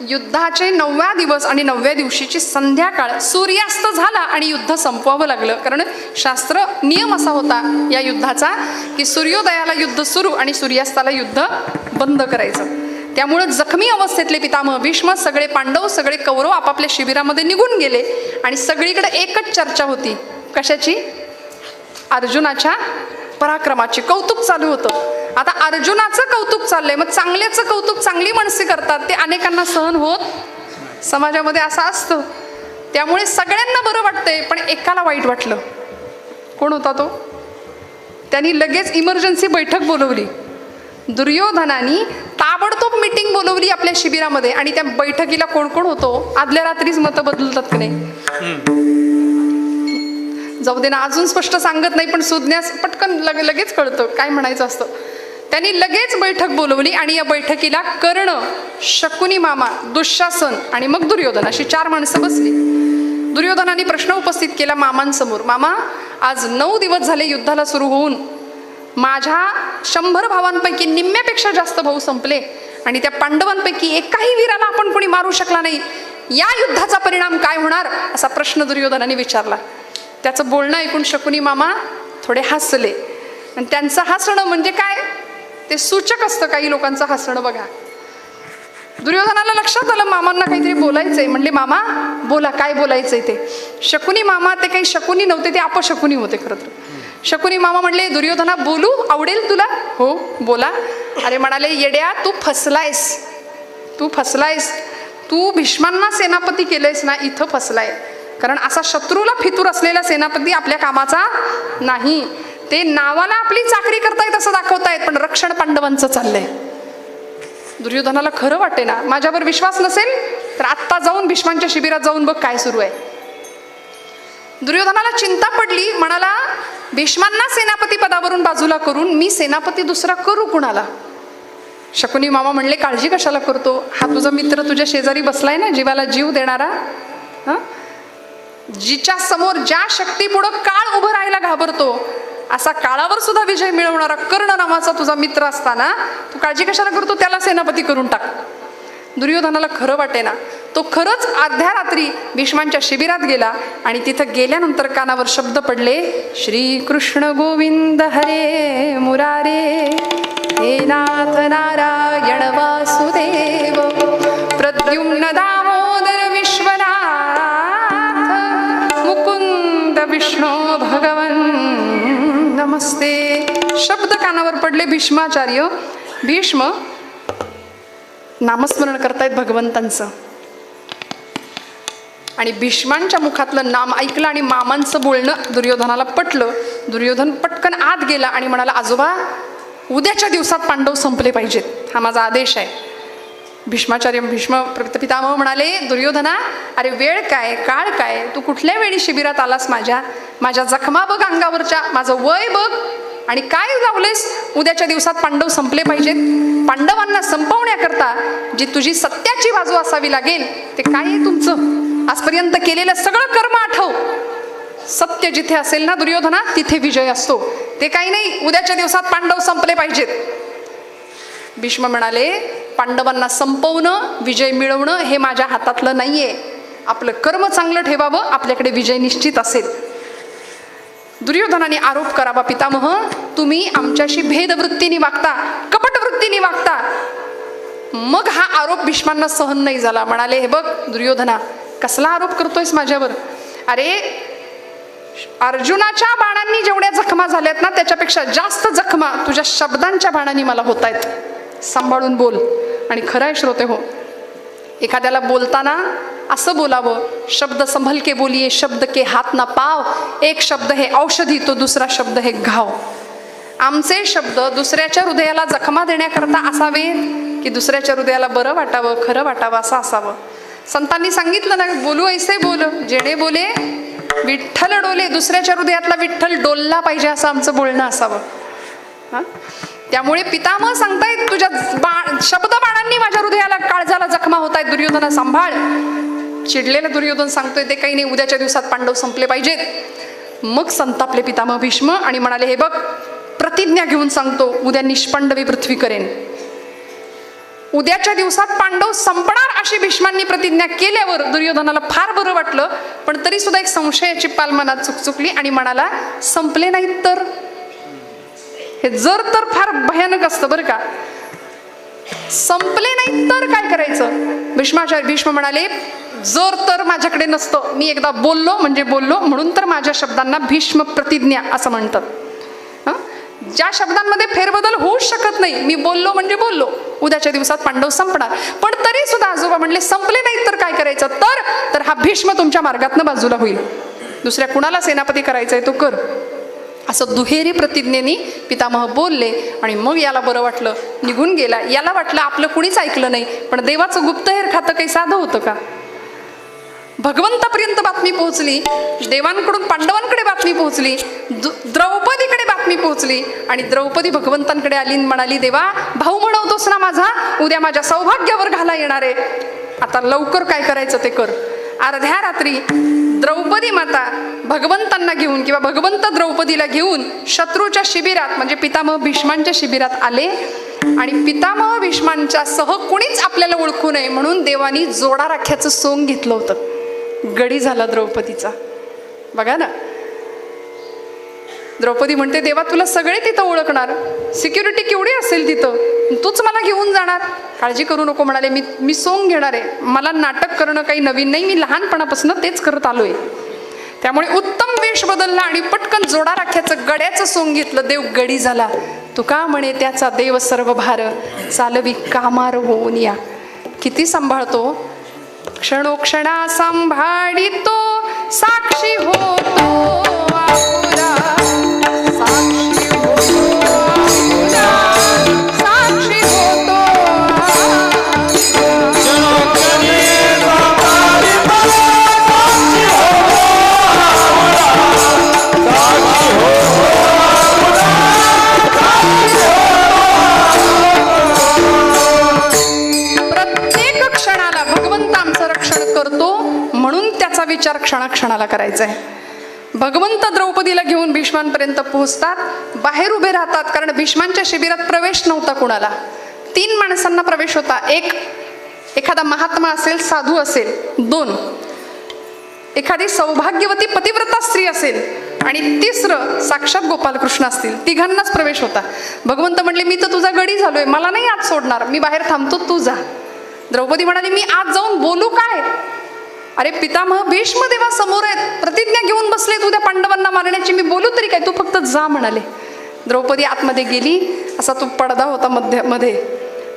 युद्धाचे 9व्या दिवस आणि 9व्या दिवशीची संध्याकाळ, सूर्यास्त झाला आणि युद्ध संपवावं लागलं. कारण शास्त्र नियम असा होता या युद्धाचा की सूर्योदयाला युद्ध सुरू आणि सूर्यास्ताला युद्ध बंद करायचं. त्यामुळे जखमी अवस्थेतले पितामह भीष्म, सगळे पांडव, सगळे कौरव आपापल्या शिबिरामध्ये निघून गेले आणि सगळीकडे एकच चर्चा होती. कशाची? अर्जुनाच्या पराक्रमाची. कौतुक चालू होतं. आता अर्जुनाचं कौतुक चाललंय, मग चांगल्याचं कौतुक चांगली माणसे करतात, ते अनेकांना सहन होत समाजामध्ये असं असतं. त्यामुळे सगळ्यांना बरं वाटतंय, पण एकाला वाईट वाटलं. कोण होता तो? त्यांनी लगेच इमर्जन्सी बैठक बोलवली. दुर्योधनाने ताबडतोब मीटिंग बोलवली आपल्या शिबिरामध्ये आणि त्या बैठकीला कोण कोण होतो? आदल्या रात्रीच मतं बदलतात की नाही? जाऊ दे ना, अजून स्पष्ट सांगत नाही, पण सुज्ञास पटकन लगेच कळतं काय म्हणायचं असतं. त्यांनी लगेच बैठक बोलवली आणि या बैठकीला कर्ण, शकुनी मामा, दुःशासन आणि मग दुर्योधन अशी 4 माणसं बसली. दुर्योधनाने प्रश्न उपस्थित केला मामांसमोर. मामा, आज 9 दिवस झाले युद्धाला सुरू होऊन माझ्या 100 भावांपैकी निम्म्यापेक्षा जास्त भाऊ संपले आणि त्या पांडवांपैकी एकाही वीराला आपण कोणी मारू शकला नाही. या युद्धाचा परिणाम काय होणार, असा प्रश्न दुर्योधनाने विचारला. त्याचं बोलणं ऐकून शकुनी मामा थोडे हसले. आणि त्यांचं हसणं म्हणजे काय, ते सूचक असतं काही लोकांचं हसणं. बघा, दुर्योधनाला लक्षात आलं मामांना काहीतरी बोलायचंय. म्हणले, मामा बोला, काय बोलायचंय ते. शकुनी मामा ते काही शकुनी नव्हते, ते अपशकुनी होते खरं तर. शकुनी मामा म्हणले, दुर्योधना बोलू आवडेल तुला? हो बोला. अरे म्हणाले, येड्या तू फसलायस, तू भीष्मांना सेनापती केलंयस ना, इथं फसलाय. कारण असा शत्रूला फितूर असलेला सेनापती आपल्या कामाचा नाही. ते नावाला आपली चाकरी करतायत असं दाखवतायत, पण रक्षण पांडवांचं चाललंय. दुर्योधनाला खरं वाटे ना, माझ्यावर विश्वास नसेल तर आत्ता जाऊन भीष्मांच्या शिबिरात जाऊन बघ काय सुरू आहे. दुर्योधनाला चिंता पडली, म्हणाला भीष्मांना सेनापती पदावरून बाजूला करून मी सेनापती दुसरा करू कुणाला. शकुनी मामा म्हणले काळजी कशाला करतो, हा तुझा मित्र तुझ्या शेजारी बसलाय ना, जीवाला जीव देणारा, जिच्या समोर ज्या शक्ती पुढं काळ उभं राहायला घाबरतो असा काळावर सुद्धा विजय मिळवणारा कर्ण नावाचा तुझा मित्र असताना तू काळजी कशाला करतो, त्याला सेनापती करून टाक. दुर्योधनाला खरं वाटे ना, तो खरंच अर्ध्या रात्री भीष्मांच्या शिबिरात गेला आणि तिथं गेल्यानंतर कानावर शब्द पडले, श्री कृष्ण गोविंद हरे मुरारे, हे नाथ नारायण वासुदेव, प्रद्युम्न दामोदर विश्वनाथ, मुकुंद विष्णू भगवन नमस्ते. शब्द कानावर पडले. भीष्माचार्य भीष्म नामस्मरण करतायत भगवंतांचं आणि भीष्मांच्या मुखातलं नाम ऐकलं आणि मामांचं बोलणं दुर्योधनाला पटलं. दुर्योधन पटकन आत गेला आणि म्हणाला, आजोबा उद्याच्या दिवसात पांडव संपले पाहिजेत, हा माझा आदेश आहे. भीष्माचार्य भीष्म पितामह म्हणाले, दुर्योधना अरे वेळ काय काळ काय, तू कुठल्या वेळी शिबिरात आलास, माझ्या जखमा बघ अंगावरच्या, माझं वय बघ आणि काय लावलेस, उद्याच्या दिवसात पांडव संपले पाहिजेत. पांडवांना संपवण्याकरता जी तुझी सत्याची बाजू असावी लागेल ते काय आहे तुमचं, आजपर्यंत केलेलं सगळं कर्म आठव. सत्य जिथे असेल ना दुर्योधना तिथे विजय असतो. ते काही नाही उद्याच्या दिवसात पांडव संपले पाहिजेत. भीष्म म्हणाले, पांडवांना संपवणं विजय मिळवणं हे माझ्या हातातलं नाहीये, आपलं कर्म चांगलं ठेवावं, आपल्याकडे विजय निश्चित असेल. दुर्योधनाने आरोप करावा, पितामह तुम्ही आमच्याशी भेदवृत्तीने वागता, कपटवृत्तीने वागता. मग हा आरोप भीष्मांना सहन नाही झाला. म्हणाले, हे बघ दुर्योधना कसला आरोप करतोयस माझ्यावर, अरे अर्जुनाच्या बाणांनी जेवढ्या जखमा झाल्यात ना त्याच्यापेक्षा जास्त जखमा तुझ्या शब्दांच्या बाणांनी मला होत आहेत, सांभाळून बोल. आणि खरं आहे श्रोते हो, एखाद्याला बोलताना असं बोलावं, शब्द संभल के बोलिये, शब्द के हात ना पाव, एक शब्द हे औषधी तो दुसरा शब्द हे घाव. आमचे शब्द दुसऱ्याच्या हृदयाला जखमा देण्याकरता असावेत की दुसऱ्याच्या हृदयाला बरं वाटावं, खरं वाटावं असं असावं. संतांनी सांगितलं ना, बोलू ऐसे बोल जेणे बोले विठ्ठल डोले, दुसऱ्याच्या हृदयातला विठ्ठल डोलला पाहिजे असं आमचं बोलणं असावं. त्यामुळे पितामह सांगतायत, तुझ्या शब्द बाणांनी माझ्या हृदयाला काळजाला जखमा होत आहेत, दुर्योधना सांभाळ. चिडलेला दुर्योधन सांगतोय ते काही नाही, उद्याच्या दिवसात पांडव संपले पाहिजेत. मग संतापले पितामह भीष्म आणि म्हणाले, हे बघ प्रतिज्ञा घेऊन सांगतो, उद्या निष्पंडवी पृथ्वी करेन. उद्याच्या दिवसात पांडव संपणार अशी भीष्मांनी प्रतिज्ञा केल्यावर दुर्योधनाला फार बरं वाटलं, पण तरी सुद्धा एक संशयाची पाल मनात चुकचुकली आणि म्हणाला, संपले नाहीत तर, हे जर तर फार भयानक असतं बरं का, संपले नाहीत तर काय करायचं. भीष्म म्हणाले, जर तर माझ्याकडे नसतं, मी एकदा बोललो म्हणजे बोललो, म्हणून तर माझ्या शब्दांना भीष्म प्रतिज्ञा असं म्हणतात. ज्या शब्दांमध्ये फेरबदल होऊच शकत नाही, मी बोललो म्हणजे बोललो, उद्याच्या दिवसात पांडव संपणार. पण तरी सुद्धा आजोबा म्हणले, संपले नाहीत तर काय करायचं, तर हा भीष्म तुमच्या मार्गातनं बाजूला होईल, दुसऱ्या कुणाला सेनापती करायचंय तो कर, असं दुहेरी प्रतिज्ञेने पितामह बोलले. आणि मग याला बरं वाटलं, निघून गेला. याला वाटलं आपलं कुणीच ऐकलं नाही, पण देवाचं गुप्तहेर खातं काही साधं होतं का. भगवंतापर्यंत बातमी पोहोचली, देवांकडून पांडवांकडे बातमी पोहोचली, द्रौपदीकडे बातमी पोहोचली आणि द्रौपदी भगवंतांकडे आली आणि म्हणाली, देवा भाऊ म्हणवतोस ना माझा, उद्या माझ्या सौभाग्यावर घाला येणार आहे, आता लवकर काय करायचं ते कर. अर्ध्या रात्री द्रौपदी माता भगवंतांना घेऊन किंवा भगवंत द्रौपदीला घेऊन शत्रूच्या शिबिरात म्हणजे पितामह भीष्मांच्या शिबिरात आले. आणि पितामह भीष्मांच्या सह कुणीच आपल्याला ओळखू नये म्हणून देवानी जोडा राख्याचं सोंग घेतलं होतं. गडी झाला द्रौपदीचा. बघा ना, द्रौपदी म्हणते, देवा तुला सगळे तिथं ओळखणार, सिक्युरिटी केवढी असेल तिथं, तूच मला घेऊन जाणार, काळजी करू नको. म्हणाले, मी सोंग घेणार आहे, मला नाटक करणं काही नवीन नाही, मी लहानपणापासून तेच करत आलोय. त्यामुळे उत्तम वेश बदलला आणि पटकन जोडा राख्याचं गड्याचं सोंग घेतलं. देव गडी झाला. तुका म्हणे त्याचा देव सर्व भार, चालवी कामार होऊन या. किती सांभाळतो, क्षणोक्षणा सांभाळितो, साक्षी होतो आपुरा, साक्षी होतो आपुरा, साक्षी होतो याचा विचार क्षणाक्षणाला करायचा आहे. भगवंत द्रौपदीला घेऊन भीष्मांपर्यंत पोहोचतात, बाहेर उभे राहतात, कारण भीष्मांच्या शिबिरात प्रवेश नव्हता कुणाला. 3 माणसांना प्रवेश होता. एखादा महात्मा असेल, साधू असेल, 2 एखादी सौभाग्यवती पतिव्रता स्त्री असेल, आणि 3रं साक्षात गोपालकृष्ण असतील. 3घांनाच प्रवेश होता. भगवंत म्हणले, मी तर तुझा गडी झालोय, मला नाही आत सोडणार, मी बाहेर थांबतो, तू जा. द्रौपदी म्हणाली, मी आत जाऊन बोलू काय? अरे पितामह भीष्म देवा समोर आहेत, प्रतिज्ञा घेऊन बसले उद्या पांडवांना मारण्याची, मी बोलू तरी काय? तू फक्त जा म्हणाले. द्रौपदी आतमध्ये गेली. असा तो पडदा होता मध्ये.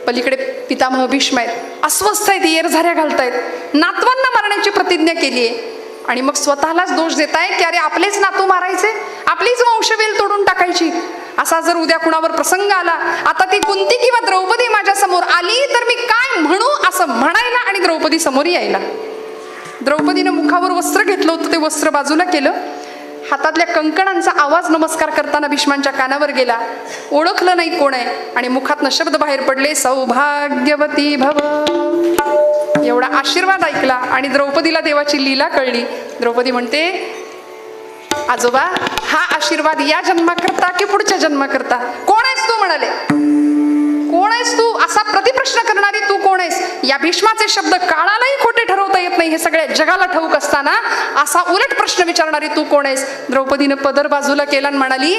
पलीकडे पितामह भीष्म आहेत, अस्वस्थ आहेत, येरझाऱ्या घालतायत, नातवांना मारण्याची प्रतिज्ञा केली आहे. आणि मग स्वतःलाच दोष देताय की अरे आपलेच नातू मारायचे, आपलीच वंशवेल तोडून टाकायची. असा जर उद्या कुणावर प्रसंग आला, आता ती कुंती किंवा द्रौपदी माझ्या समोर आली तर मी काय म्हणू, असं म्हणायला आणि द्रौपदी समोर यायला. द्रौपदीनं मुखावर वस्त्र घेतलं होतं, ते वस्त्र बाजूला केलं. हातातल्या कंकणांचा आवाज नमस्कार करताना भीष्मांच्या कानावर गेला. ओळखलं नाही कोण आहे, आणि मुखातनं शब्द बाहेर पडले, सौभाग्यवती भव. एवढा आशीर्वाद ऐकला आणि द्रौपदीला देवाची लीला कळली. द्रौपदी म्हणते, आजोबा हा आशीर्वाद या जन्माकरता की पुढच्या जन्माकरता? कोण आहेस तू? म्हणाले, कोण आहेस तू? असा प्रतिप्रश्न करणारी तू कोण आहेस? या भीष्माचे शब्द काळालाही खोटे ठरवता येत नाही, हे सगळ्या जगाला ठाऊक असताना असा उलट प्रश्न विचारणारी तू कोण आहेस? द्रौपदीनं पदर बाजूला केला आणि म्हणाली,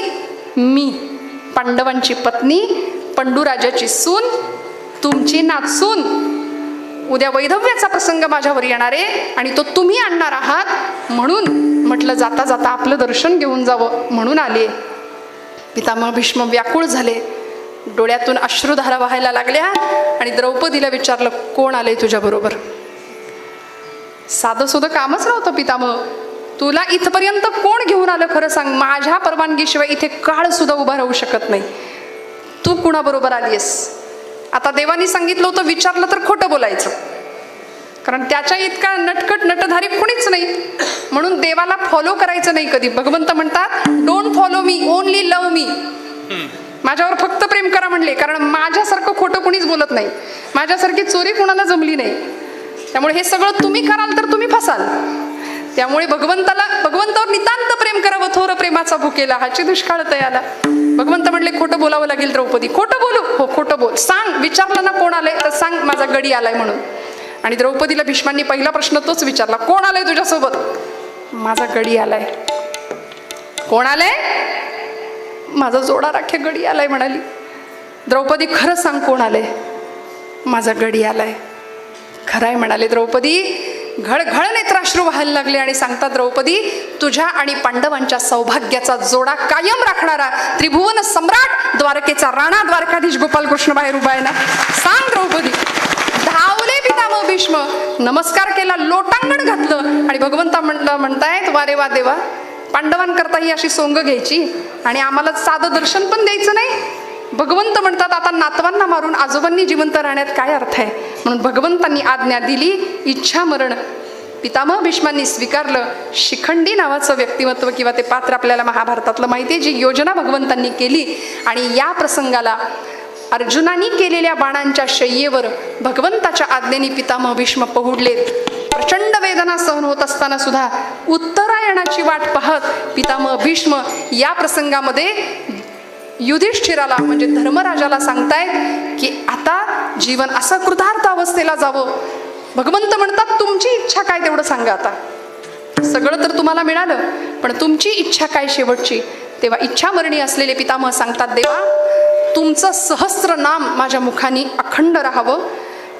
मी पांडवांची पत्नी, पंडूराजाची सून, तुमची नातसून. उद्या वैधव्याचा प्रसंग माझ्यावर येणार आहे आणि तो तुम्ही आणणार आहात, म्हणून म्हटलं जाता जाता आपलं दर्शन घेऊन जावं म्हणून आले. पितामह भीष्म व्याकुळ झाले, डोळ्यातून अश्रुधारा व्हायला लागल्या आणि द्रौपदीला विचारलं, कोण आलंय तुझ्या बरोबर? साधं सुधं कामच नव्हतं. पितामह, तुला इथपर्यंत कोण घेऊन आलं खरं सांग? माझ्या परवानगीशिवाय इथे काळ सुद्धा उभा राहू शकत नाही. तू कुणाबरोबर आलीयस? आता देवानी सांगितलं होतं, विचारलं तर खोटं बोलायचं, कारण त्याच्या इतका नटखट नटधारी कुणीच नाही, म्हणून देवाला फॉलो करायचं नाही कधी. भगवंत म्हणतात, don't follow me, only love me. माझ्यावर फक्त प्रेम करा म्हणले, कारण माझ्यासारखं खोटं कुणीच बोलत नाही, माझ्यासारखी चोरी कुणाला जमली नाही. त्यामुळे हे सगळं तुम्ही कराल तर तुम्ही फसाल. त्यामुळे भगवंतावर नितांत प्रेम करावं, थोर प्रेमाचा भुकेला हाची दुष्काळ तयाला. भगवंत म्हणले, खोटं बोलावं लागेल द्रौपदी. खोटं बोलू? हो खोटं बोल. सांग, विचारलं ना कोण आलंय तर सांग माझा गडी आलाय म्हणून. आणि द्रौपदीला भीष्मांनी पहिला प्रश्न तोच विचारला, कोण आलंय तुझ्यासोबत? माझा गडी आलाय. कोण आलंय? माझा जोडा राख्या गडी आलाय म्हणाली. द्रौपदी, खरं सांग कोण आलंय? माझा गडी आलाय. खरंय म्हणाले द्रौपदी. घळघळ नेत्राश्रू व्हायला लागले आणि सांगतात द्रौपदी, तुझ्या आणि पांडवांच्या सौभाग्याचा जोडा कायम राखणारा त्रिभुवन सम्राट, द्वारकेचा राणा, द्वारकाधीश गोपालकृष्ण बाहेर उभा आहे ना. सांग द्रौपदी. धावले पितामह भीष्म, नमस्कार केला, लोटांगण घातलं आणि भगवंता म्हणतायत, वारे वा देवा, पांडवांकरता ही अशी सोंग घ्यायची आणि आम्हाला साधं दर्शन पण द्यायचं नाही. भगवंत म्हणतात, आता नातवांना मारून आजोबांनी जिवंत राहण्यात काय अर्थ आहे? म्हणून भगवंतांनी आज्ञा दिली, इच्छा मरण. पितामह भीष्मांनी स्वीकारलं. शिखंडी नावाचं व्यक्तिमत्व किंवा ते पात्र आपल्याला महाभारतातलं माहिती आहे, जी योजना भगवंतांनी केली. आणि या प्रसंगाला अर्जुनाने केलेल्या बाणांच्या शय्येवर भगवंताच्या आज्ञेने पितामह भीष्म पहुडलेत. प्रचंड वेदना सहन होत असताना सुद्धा उत्तरायणाची वाट पाहत पितामह भीष्म या प्रसंगामध्ये युधिष्ठिराला म्हणजे धर्मराजाला सांगतायत की आता जीवन असं कृतार्थ अवस्थेला जावं. भगवंत म्हणतात, तुमची इच्छा काय तेवढं सांगा. आता सगळं तर तुम्हाला मिळालं, पण तुमची इच्छा काय शेवटची? तेव्हा इच्छामरणी असलेले पितामह सांगतात, देवा तुमचं सहस्त्र नाम माझ्या मुखानी अखंड राहावं,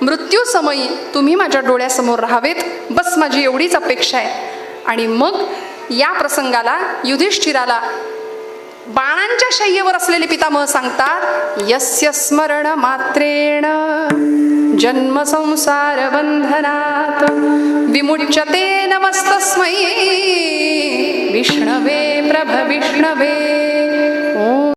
मृत्यू समयी तुम्ही माझ्या डोळ्यासमोर राहावेत, बस माझी एवढीच अपेक्षा आहे. आणि मग या प्रसंगाला युधिष्ठिराला बाणांच्या शय्येवर असलेले पितामह सांगतात, यस्य स्मरण मात्रेण जन्म संसार बंधनात विमुच्यते नमस्तस्मै विष्णवे प्रभ विष्णवे.